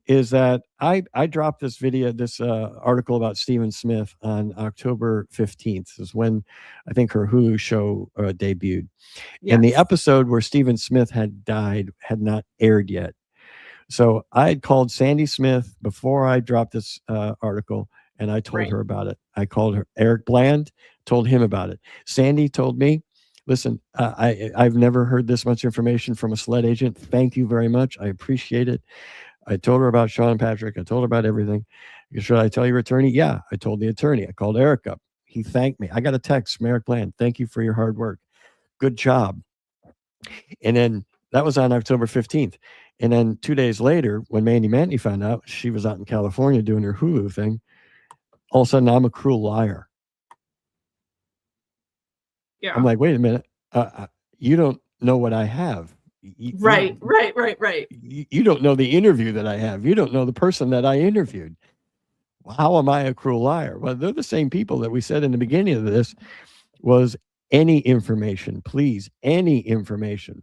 is that I dropped this article about Stephen Smith on October 15th, is when I think her Hulu show debuted. Yes. And the episode where Stephen Smith had died had not aired yet. So I had called Sandy Smith before I dropped this article, and I told her about it. I called her Eric Bland, told him about it. Sandy told me, listen, I've never heard this much information from a SLED agent. Thank you very much. I appreciate it. I told her about Sean Patrick. I told her about everything. Should I tell your attorney? Yeah, I told the attorney. I called Eric up. He thanked me. I got a text from Eric Bland. Thank you for your hard work. Good job. And then that was on October 15th. And then 2 days later, when Mandy Matney found out she was out in California doing her Hulu thing, all of a sudden I'm a cruel liar. Yeah. I'm like, wait a minute. You don't know what I have. Right. You don't know the interview that I have. You don't know the person that I interviewed. How am I a cruel liar? Well, they're the same people that we said in the beginning of this was any information, please, any information.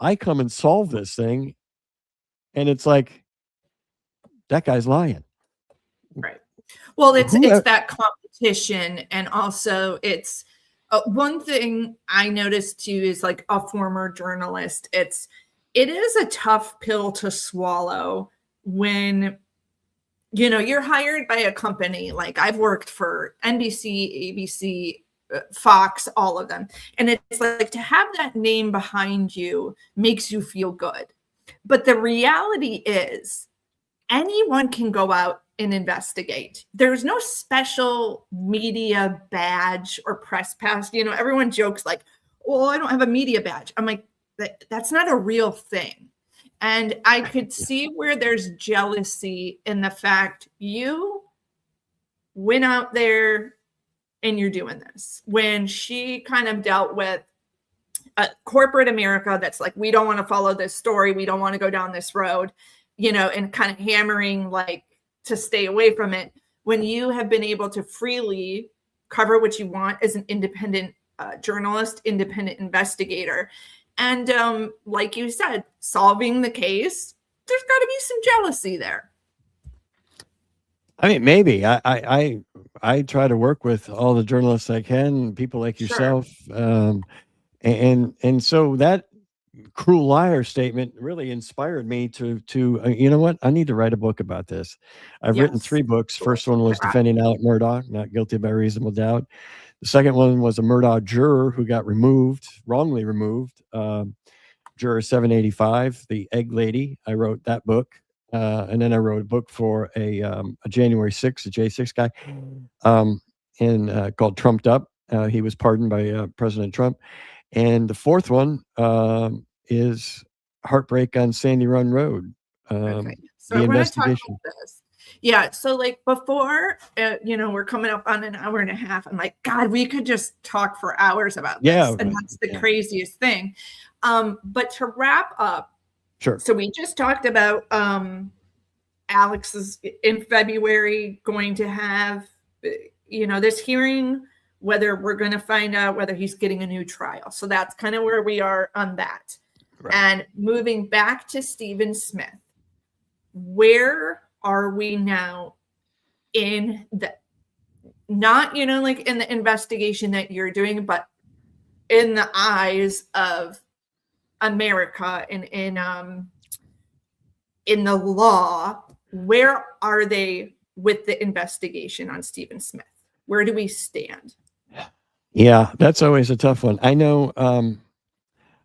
I come and solve this thing, and it's like, that guy's lying. Right. Well, it's that competition, and also it's one thing I noticed too is, like, a former journalist, it is a tough pill to swallow when you're hired by a company. Like I've worked for NBC, ABC, Fox, all of them. And it's like to have that name behind you makes you feel good. But the reality is anyone can go out and investigate. There's no special media badge or press pass. Everyone jokes like, "Oh, I don't have a media badge." I'm like, that's not a real thing. And I could see where there's jealousy in the fact you went out there and you're doing this. When she kind of dealt with corporate America that's like, we don't want to follow this story. We don't want to go down this road, and kind of hammering like to stay away from it. When you have been able to freely cover what you want as an independent journalist, independent investigator. And like you said, solving the case, there's got to be some jealousy there. I mean, maybe I try to work with all the journalists I can, people like yourself, and so that cruel liar statement really inspired me to you know what, I need to write a book about this. I've written 3 books. First one was defending Alec Murdaugh, not guilty by reasonable doubt. The second one was a Murdaugh juror who got wrongly removed. Juror 785, the egg lady. I wrote that book. And then I wrote a book for a January 6th, a J6 guy, and called Trumped Up. He was pardoned by President Trump. And the fourth one is Heartbreak on Sandy Run Road. Okay. So I want to talk about this. Yeah. So like before, we're coming up on an hour and a half. I'm like, God, we could just talk for hours about this. Yeah, and that's the craziest thing. But to wrap up, sure. So we just talked about Alex is in February going to have, this hearing, whether we're going to find out whether he's getting a new trial. So that's kind of where we are on that. Right. And moving back to Stephen Smith, where are we now in the, not, like in the investigation that you're doing, but in the eyes of America and in the law, where are they with the investigation on Stephen Smith? Where do we stand? Yeah, that's always a tough one. I know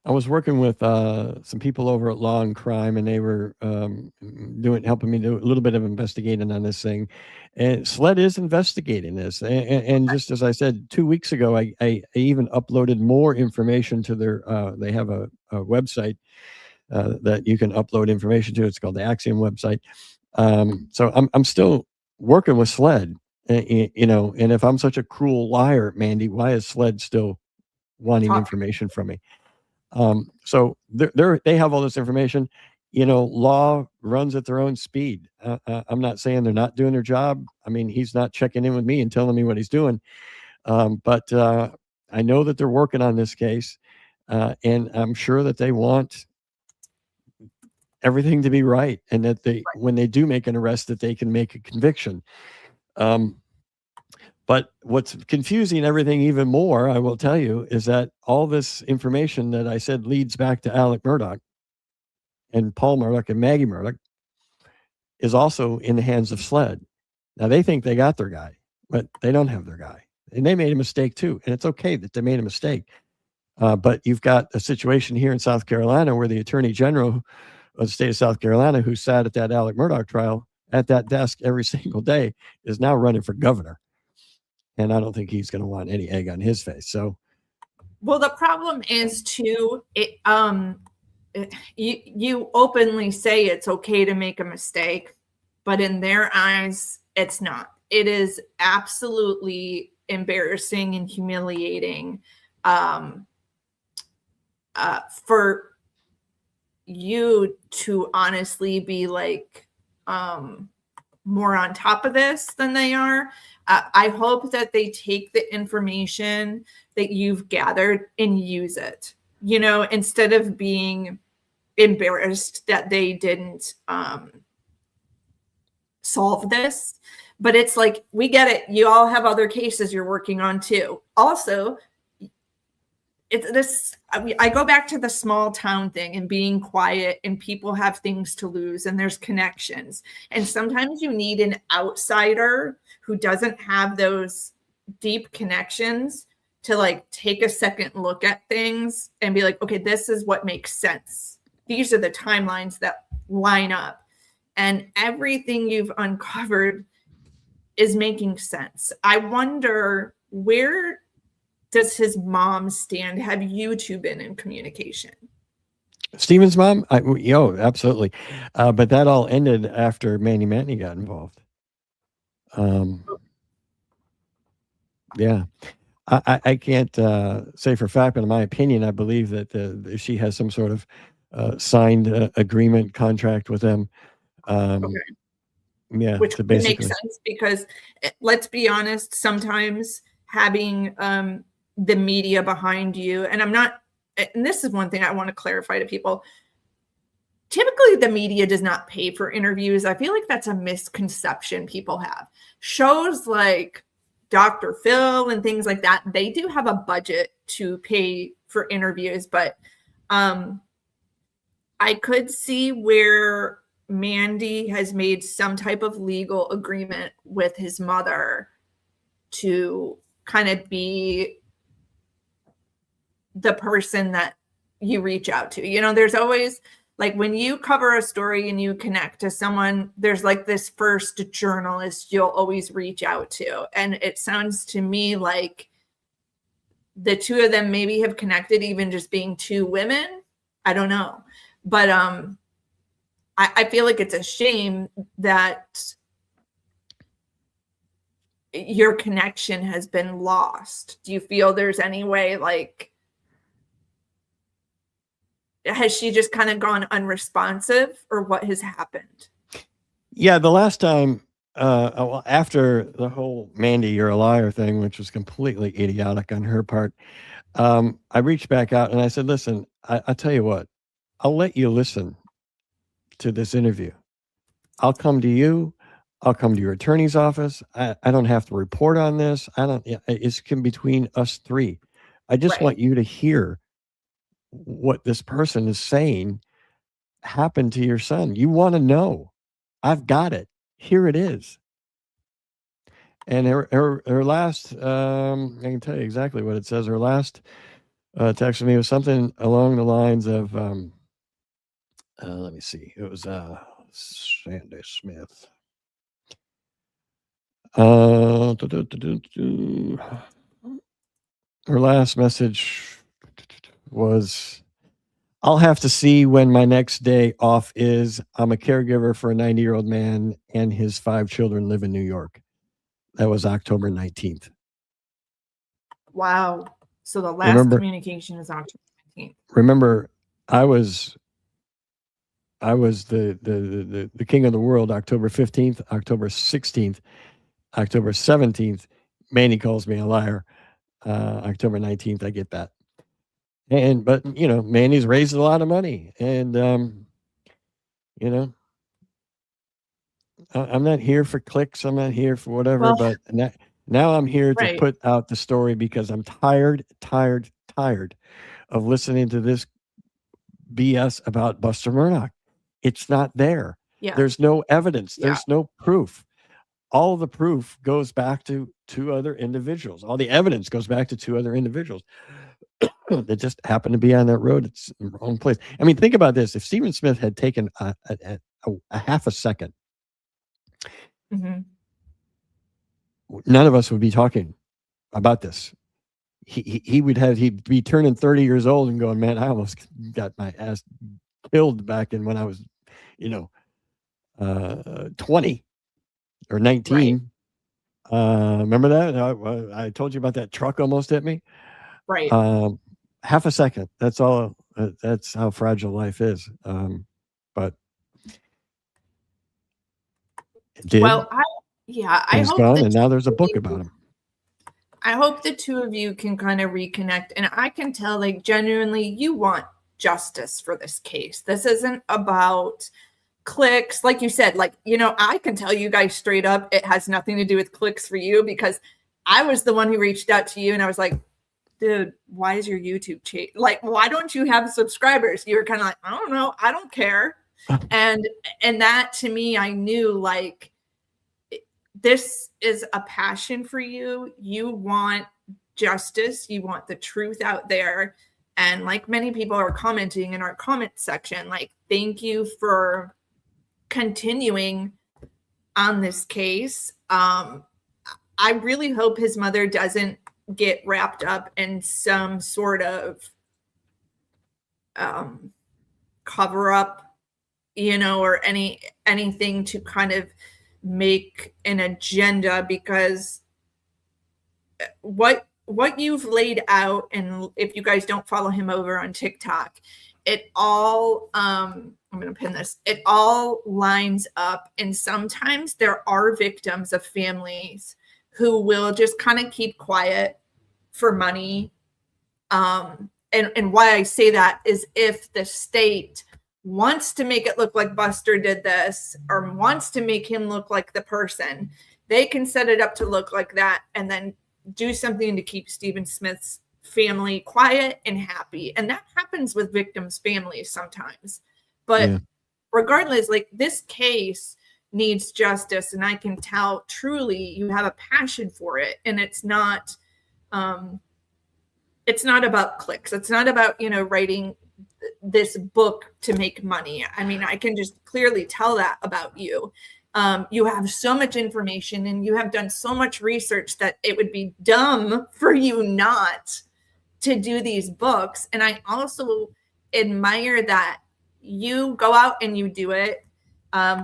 I was working with some people over at Law and Crime, and they were helping me do a little bit of investigating on this thing. And SLED is investigating this. And just as I said, 2 weeks ago, I even uploaded more information to their, they have a website that you can upload information to. It's called the Axiom website. So I'm still working with SLED, and if I'm such a cruel liar, Mandy, why is SLED still wanting information from me? So they have all this information. Law runs at their own speed. I'm not saying they're not doing their job. I mean, he's not checking in with me and telling me what he's doing. But I know that they're working on this case, and I'm sure that they want everything to be right, and that when they do make an arrest, that they can make a conviction. But what's confusing everything even more, I will tell you, is that all this information that I said leads back to Alec Murdaugh and Paul Murdaugh and Maggie Murdaugh is also in the hands of SLED. Now, they think they got their guy, but they don't have their guy. And they made a mistake too. And it's okay that they made a mistake. But you've got a situation here in South Carolina where the Attorney General of the state of South Carolina, who sat at that Alec Murdaugh trial at that desk every single day, is now running for governor. And I don't think he's going to want any egg on his face. So, well, the problem is too, you openly say it's okay to make a mistake, but in their eyes, it's not. It is absolutely embarrassing and humiliating for you to honestly be like more on top of this than they are. I hope that they take the information that you've gathered and use it, instead of being embarrassed that they didn't solve this. But it's like, we get it. You all have other cases you're working on too. Also, it's this, I go back to the small town thing and being quiet, and people have things to lose and there's connections. And sometimes you need an outsider who doesn't have those deep connections to like take a second look at things and be like, okay, this is what makes sense. These are the timelines that line up. And everything you've uncovered is making sense. I wonder, where does his mom stand? Have you two been in communication? Stephen's mom? Absolutely. But that all ended after Manny got involved. Yeah. I can't say for a fact, but in my opinion, I believe that she has some sort of signed agreement contract with them. Okay. Yeah, which to makes basically sense, because let's be honest, sometimes having the media behind you, and this is one thing I want to clarify to people. Typically, the media does not pay for interviews. I feel like that's a misconception people have. Shows like Dr. Phil and things like that, they do have a budget to pay for interviews, but I could see where Mandy has made some type of legal agreement with his mother to kind of be the person that you reach out to. You know, there's always, like, when you cover a story and you connect to someone, there's like this first journalist you'll always reach out to. And it sounds to me like the two of them maybe have connected, even just being two women. I don't know. But I feel like it's a shame that your connection has been lost. Do you feel there's any way, like, has she just kind of gone unresponsive, or what has happened? Yeah, the last time, after the whole Mandy, you're a liar thing, which was completely idiotic on her part, I reached back out and I said, listen, I'll tell you what, I'll let you listen to this interview. I'll come to you. I'll come to your attorney's office. I don't have to report on this. It's between us three. I just want you to hear what this person is saying happened to your son. You want to know. I've got it. Here it is. And her last, I can tell you exactly what it says. Her last text to me was something along the lines of, let me see. It was Sandy Smith. Her last message was, I'll have to see when my next day off is. I'm a caregiver for a 90-year-old man, and his 5 children live in New York. That was October 19th. Wow. So the last communication is October 19th. Remember, I was the king of the world October 15th, October 16th, October 17th. Manny calls me a liar. October 19th, I get that. But you know, Manny's raised a lot of money, and you know, I'm not here for clicks. I'm not here for whatever. But now I'm here to put out the story because I'm tired of listening to this BS about Buster Murdoch. It's not there. Yeah. There's no evidence. There's no proof. All the proof goes back to 2 other individuals. All the evidence goes back to 2 other individuals that just happened to be on that road. It's in the wrong place. I mean, think about this. If Stephen Smith had taken a half a second, none of us would be talking about this. He'd be turning 30 years old and going, man, I almost got my ass killed back in when I was, 20 or 19. Remember that? I told you about that truck almost hit me. Right. Half a second. That's all. That's how fragile life is. But it did. Well, I hope gone, and now there's a book about him. I hope the 2 of you can kind of reconnect, and I can tell, like, genuinely, you want justice for this case. This isn't about clicks, like you said. Like, I can tell you guys straight up, it has nothing to do with clicks for you, because I was the one who reached out to you, and I was like, dude, why is your YouTube like, why don't you have subscribers? You were kind of like, I don't know, I don't care. and that to me, I knew like, this is a passion for you. You want justice, you want the truth out there. And like many people are commenting in our comment section, like, thank you for continuing on this case. I really hope his mother doesn't get wrapped up in some sort of cover up, or anything to kind of make an agenda, because what you've laid out, and if you guys don't follow him over on TikTok, it all I'm going to pin this, it all lines up. And sometimes there are victims of families who will just kind of keep quiet for money. And why I say that is, if the state wants to make it look like Buster did this, or wants to make him look like the person, they can set it up to look like that, and then do something to keep Stephen Smith's family quiet and happy. And that happens with victims' families sometimes. But regardless, like, this case needs justice, and I can tell truly you have a passion for it. And it's not about clicks. It's not about, writing this book to make money. I mean, I can just clearly tell that about you. You have so much information, and you have done so much research that it would be dumb for you not to do these books. And I also admire that you go out and you do it,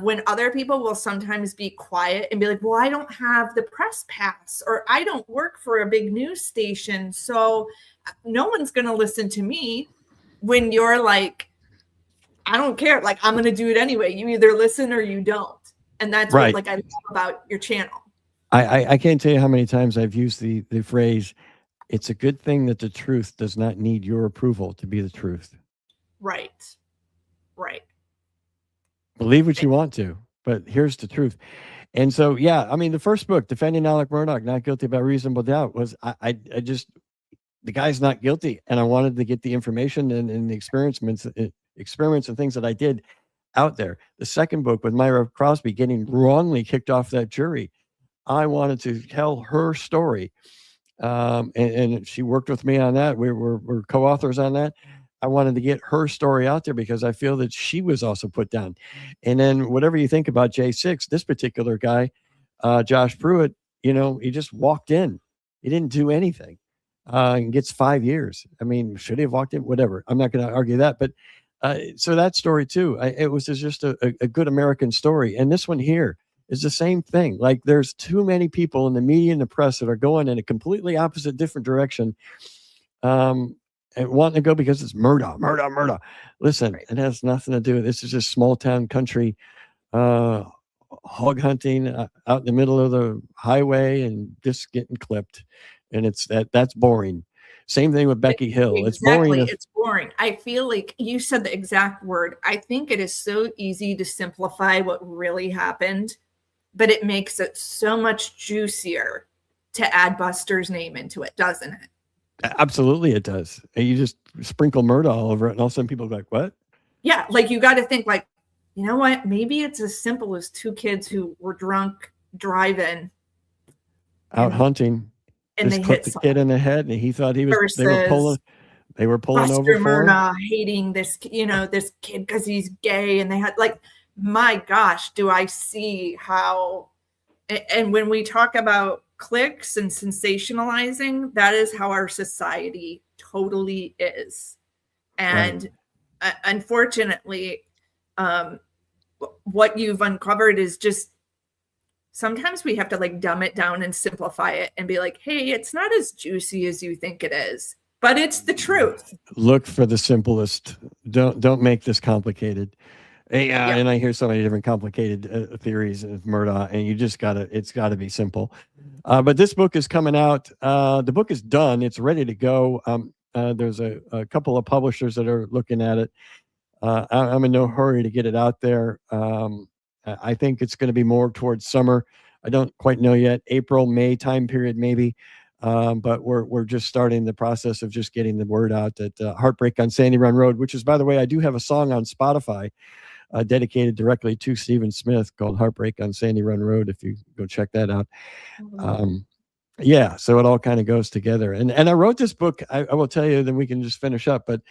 when other people will sometimes be quiet and be like, well, I don't have the press pass, or I don't work for a big news station, so no one's going to listen to me. When you're like, I don't care, like, I'm going to do it anyway. You either listen or you don't. And that's right. what, like, I love about your channel. I can't tell you how many times I've used the phrase, it's a good thing that the truth does not need your approval to be the truth. Right. Believe what you want to, but here's the truth. And so, yeah, I mean, the first book, Defending Alec Murdaugh, Not Guilty by Reasonable Doubt, was I just, the guy's not guilty, and I wanted to get the information and the experiments and things that I did out there. The second book, with Myra Crosby getting wrongly kicked off that jury, I wanted to tell her story, and she worked with me on that. We're co-authors on that. I wanted to get her story out there because I feel that she was also put down. And then, whatever you think about J6, this particular guy, Josh Pruitt, he just walked in. He didn't do anything. And gets 5 years. I mean, should he have walked in? Whatever. I'm not going to argue that. But so that story too, it was just a good American story. And this one here is the same thing. Like, there's too many people in the media and the press that are going in a completely opposite, different direction, and wanting to go because it's Murdaugh. Listen, right. It has nothing to do with this. Is just small town country hog hunting out in the middle of the highway and just getting clipped. And that's boring. Same thing with Becky Hill. It's boring. It's boring. I feel like you said the exact word. I think it is so easy to simplify what really happened, but it makes it so much juicier to add Buster's name into it, doesn't it? Absolutely, it does. And you just sprinkle Murdaugh all over it, and all of a sudden people are like, what? Yeah, like, you got to think, like, you know what? Maybe it's as simple as two kids who were drunk driving out hunting. And they hit the kid in the head, and he thought he was. They were pulling Buster over for Murdaugh hating this, this kid because he's gay, and they had, like, my gosh, do I see how? And when we talk about clicks and sensationalizing, that is how our society totally is. And unfortunately, what you've uncovered is just, sometimes we have to, like, dumb it down and simplify it and be like, hey, it's not as juicy as you think it is, but it's the truth. Look for the simplest. Don't make this complicated. And I hear so many different complicated theories of Murdaugh, and it's gotta be simple. But this book is coming out. The book is done. It's ready to go. There's a couple of publishers that are looking at it. I'm in no hurry to get it out there. I think it's going to be more towards summer. I don't quite know yet. April, May time period, maybe. but we're just starting the process of just getting the word out that Heartbreak on Sandy Run Road, which is, by the way, I do have a song on Spotify dedicated directly to Stephen Smith called Heartbreak on Sandy Run Road, if you go check that out. Yeah, so it all kind of goes together. And I wrote this book, I will tell you, then we can just finish up. But,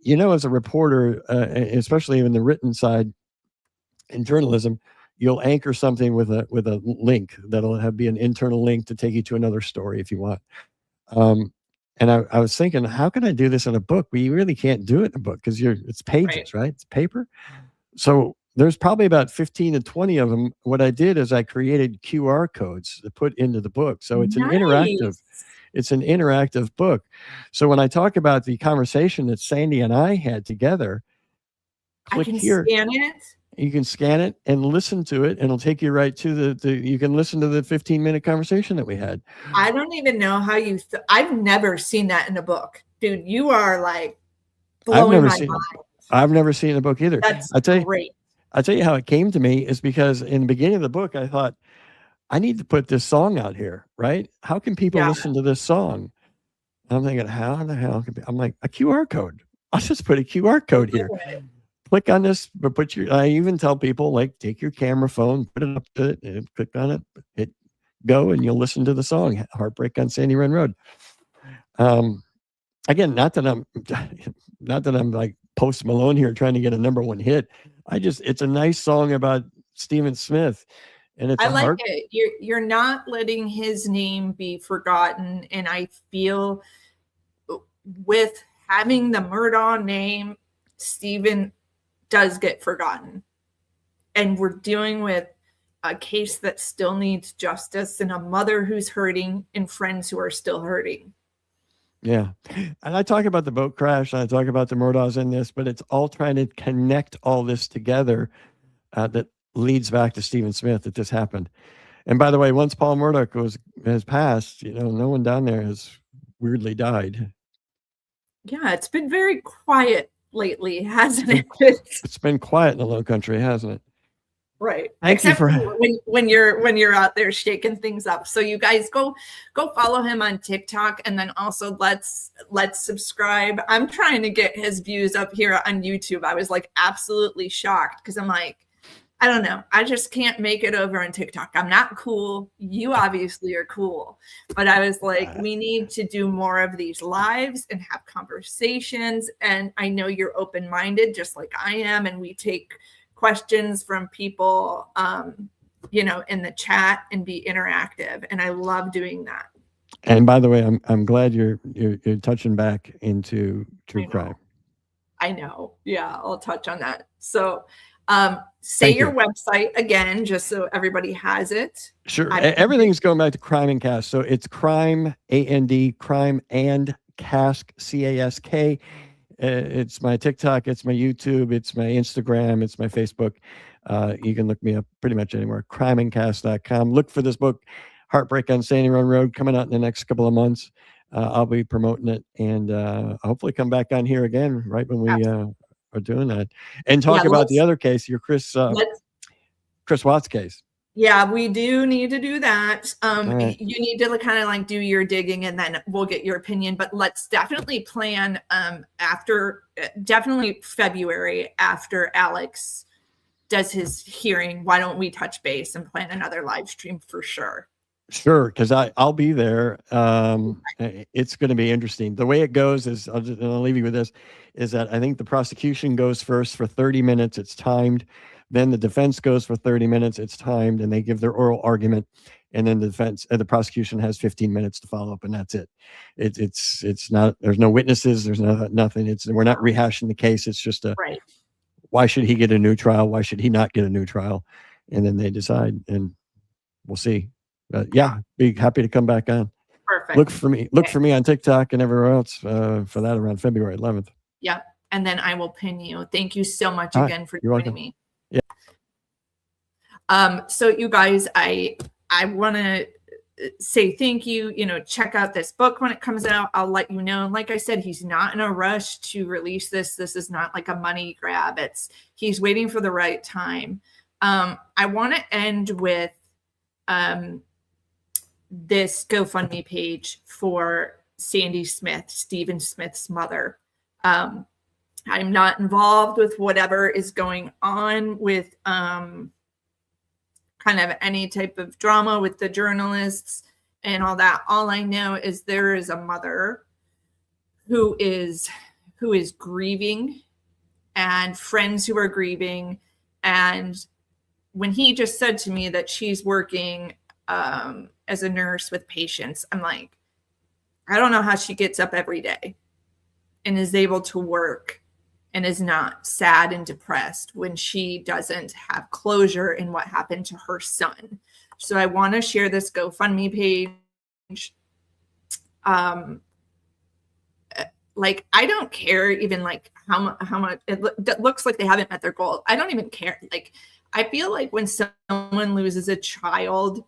as a reporter, especially in the written side in journalism, you'll anchor something with a link that'll be an internal link to take you to another story if you want. And I was thinking, how can I do this in a book? Well, you really can't do it in a book because it's pages, right? It's paper. So there's probably about 15 to 20 of them. What I did is I created QR codes to put into the book. So it's an interactive book. So when I talk about the conversation that Sandy and I had together, click here. Scan it. You can scan it and listen to it, and it'll take you right to you can listen to the 15-minute conversation that we had. I don't even know how I've never seen that in a book. Dude, you are like blowing my mind. I've never seen a book either. That's great. I'll tell you how it came to me is because in the beginning of the book, I thought, I need to put this song out here, right? How can people listen to this song? And I'm thinking, how in the hell can I'm like, a QR code. I'll just put a QR code here. Click on this, but I even tell people, like, take your camera phone, put it up to it, and click on it, hit go, and you'll listen to the song, Heartbreak on Sandy Run Road. Again, not that I'm like Post Malone here trying to get a #1 hit. It's a nice song about Stephen Smith. And it's it. You're not letting his name be forgotten. And I feel with having the Murdaugh name, Stephen does get forgotten. And we're dealing with a case that still needs justice, and a mother who's hurting, and friends who are still hurting. Yeah. And I talk about the boat crash, and I talk about the Murdaughs in this, but it's all trying to connect all this together that leads back to Stephen Smith, that this happened. And by the way, once Paul Murdaugh has passed, no one down there has weirdly died. Yeah, it's been very quiet lately, hasn't it? It's been quiet in the Low Country, hasn't it? Right. Except when you're out there shaking things up. So you guys go follow him on TikTok, and then also let's subscribe. I'm trying to get his views up here on YouTube. I was like absolutely shocked because I'm like, I don't know. I just can't make it over on TikTok. I'm not cool. You obviously are cool. But I was like, we need to do more of these lives and have conversations. And I know you're open-minded, just like I am. And we take questions from people, in the chat and be interactive. And I love doing that. And by the way, I'm glad you're touching back into true crime. I know. Yeah, I'll touch on that. So say your website again, just so everybody has it. Sure. Everything's going back to Crime and Cask. So it's Crime, A-N-D, Crime and Cask, C-A-S-K. It's my TikTok, it's my YouTube, it's my Instagram, it's my Facebook. You can look me up pretty much anywhere. crimeandcask.com. Look for this book, Heartbreak on Sandy Run Road, coming out in the next couple of months. I'll be promoting it, and hopefully come back on here again right when we are doing that, and talk about the other case, your Chris Watts case. Yeah, we do need to do that. Right. You need to kind of like do your digging, and then we'll get your opinion. But let's definitely plan definitely February after Alex does his hearing. I'll don't we touch base and plan another live stream for sure? Sure, because I'll be there. It's going to be interesting. The way it goes is, I'll leave you with this, is that I think the prosecution goes first for 30 minutes. It's timed. Then the defense goes for 30 minutes. It's timed, and they give their oral argument. And then the prosecution has 15 minutes to follow up, and that's it. It's not. There's no witnesses. There's nothing. We're not rehashing the case. It's just right. Why should he get a new trial? Why should he not get a new trial? And then they decide, and we'll see. But yeah, be happy to come back on. Perfect. Look for me on TikTok and everywhere else for that around February 11th. Yeah, and then I will pin you. Thank you so much again for joining me. Yeah. So you guys, I want to say thank you. Check out this book when it comes out. I'll let you know. And like I said, he's not in a rush to release this. This is not like a money grab. He's waiting for the right time. I want to end with this GoFundMe page for Sandy Smith, Stephen Smith's mother. I'm not involved with whatever is going on with kind of any type of drama with the journalists and all that. All I know is there is a mother who is grieving, and friends who are grieving. And when he just said to me that she's working as a nurse with patients, I'm like, I don't know how she gets up every day and is able to work and is not sad and depressed when she doesn't have closure in what happened to her son. So I want to share this GoFundMe page. Like, I don't care even like how much it looks like they haven't met their goal. I don't even care. Like, I feel like when someone loses a child,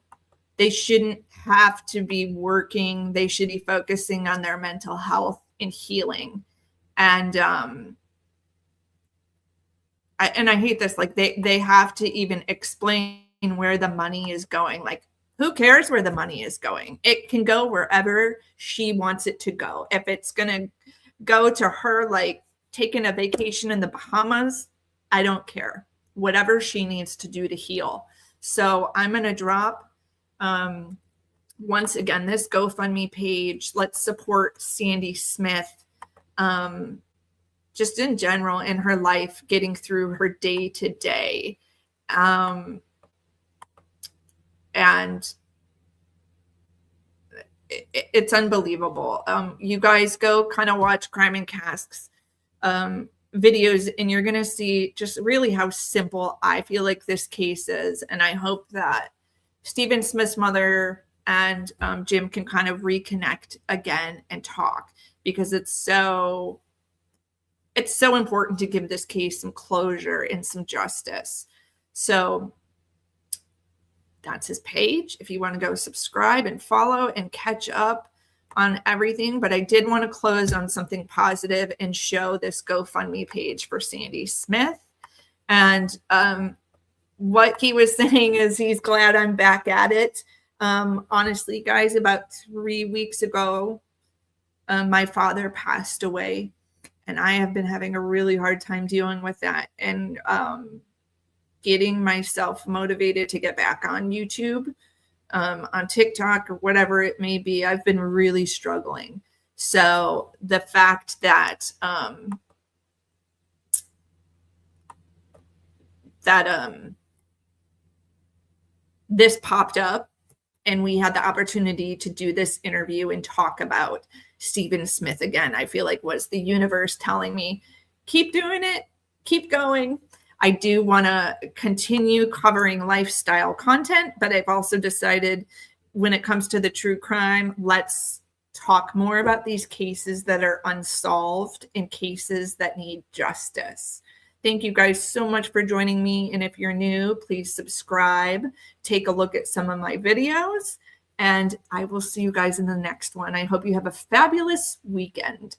they shouldn't have to be working. They should be focusing on their mental health and healing. And I hate this. Like, they have to even explain where the money is going. Like, who cares where the money is going? It can go wherever she wants it to go. If it's going to go to her, like taking a vacation in the Bahamas, I don't care. Whatever she needs to do to heal. So I'm going to drop, once again, this GoFundMe page. Let's support Sandy Smith, just in general in her life, getting through her day to day. And it's unbelievable. You guys go kind of watch Crime Cask's videos, and you're going to see just really how simple I feel like this case is. And I hope that Stephen Smith's mother and Jim can kind of reconnect again and talk, because it's so important to give this case some closure and some justice. So that's his page. If you want to go subscribe and follow and catch up on everything. But I did want to close on something positive and show this GoFundMe page for Sandy Smith. And what he was saying is he's glad I'm back at it. Honestly, guys, about 3 weeks ago, my father passed away, and I have been having a really hard time dealing with that. And getting myself motivated to get back on YouTube, on TikTok, or whatever it may be. I've been really struggling. So the fact that this popped up and we had the opportunity to do this interview and talk about Stephen Smith again, I feel like was the universe telling me, keep doing it, keep going. I do want to continue covering lifestyle content, but I've also decided when it comes to the true crime, let's talk more about these cases that are unsolved and cases that need justice. Thank you guys so much for joining me. And if you're new, please subscribe, take a look at some of my videos, and I will see you guys in the next one. I hope you have a fabulous weekend.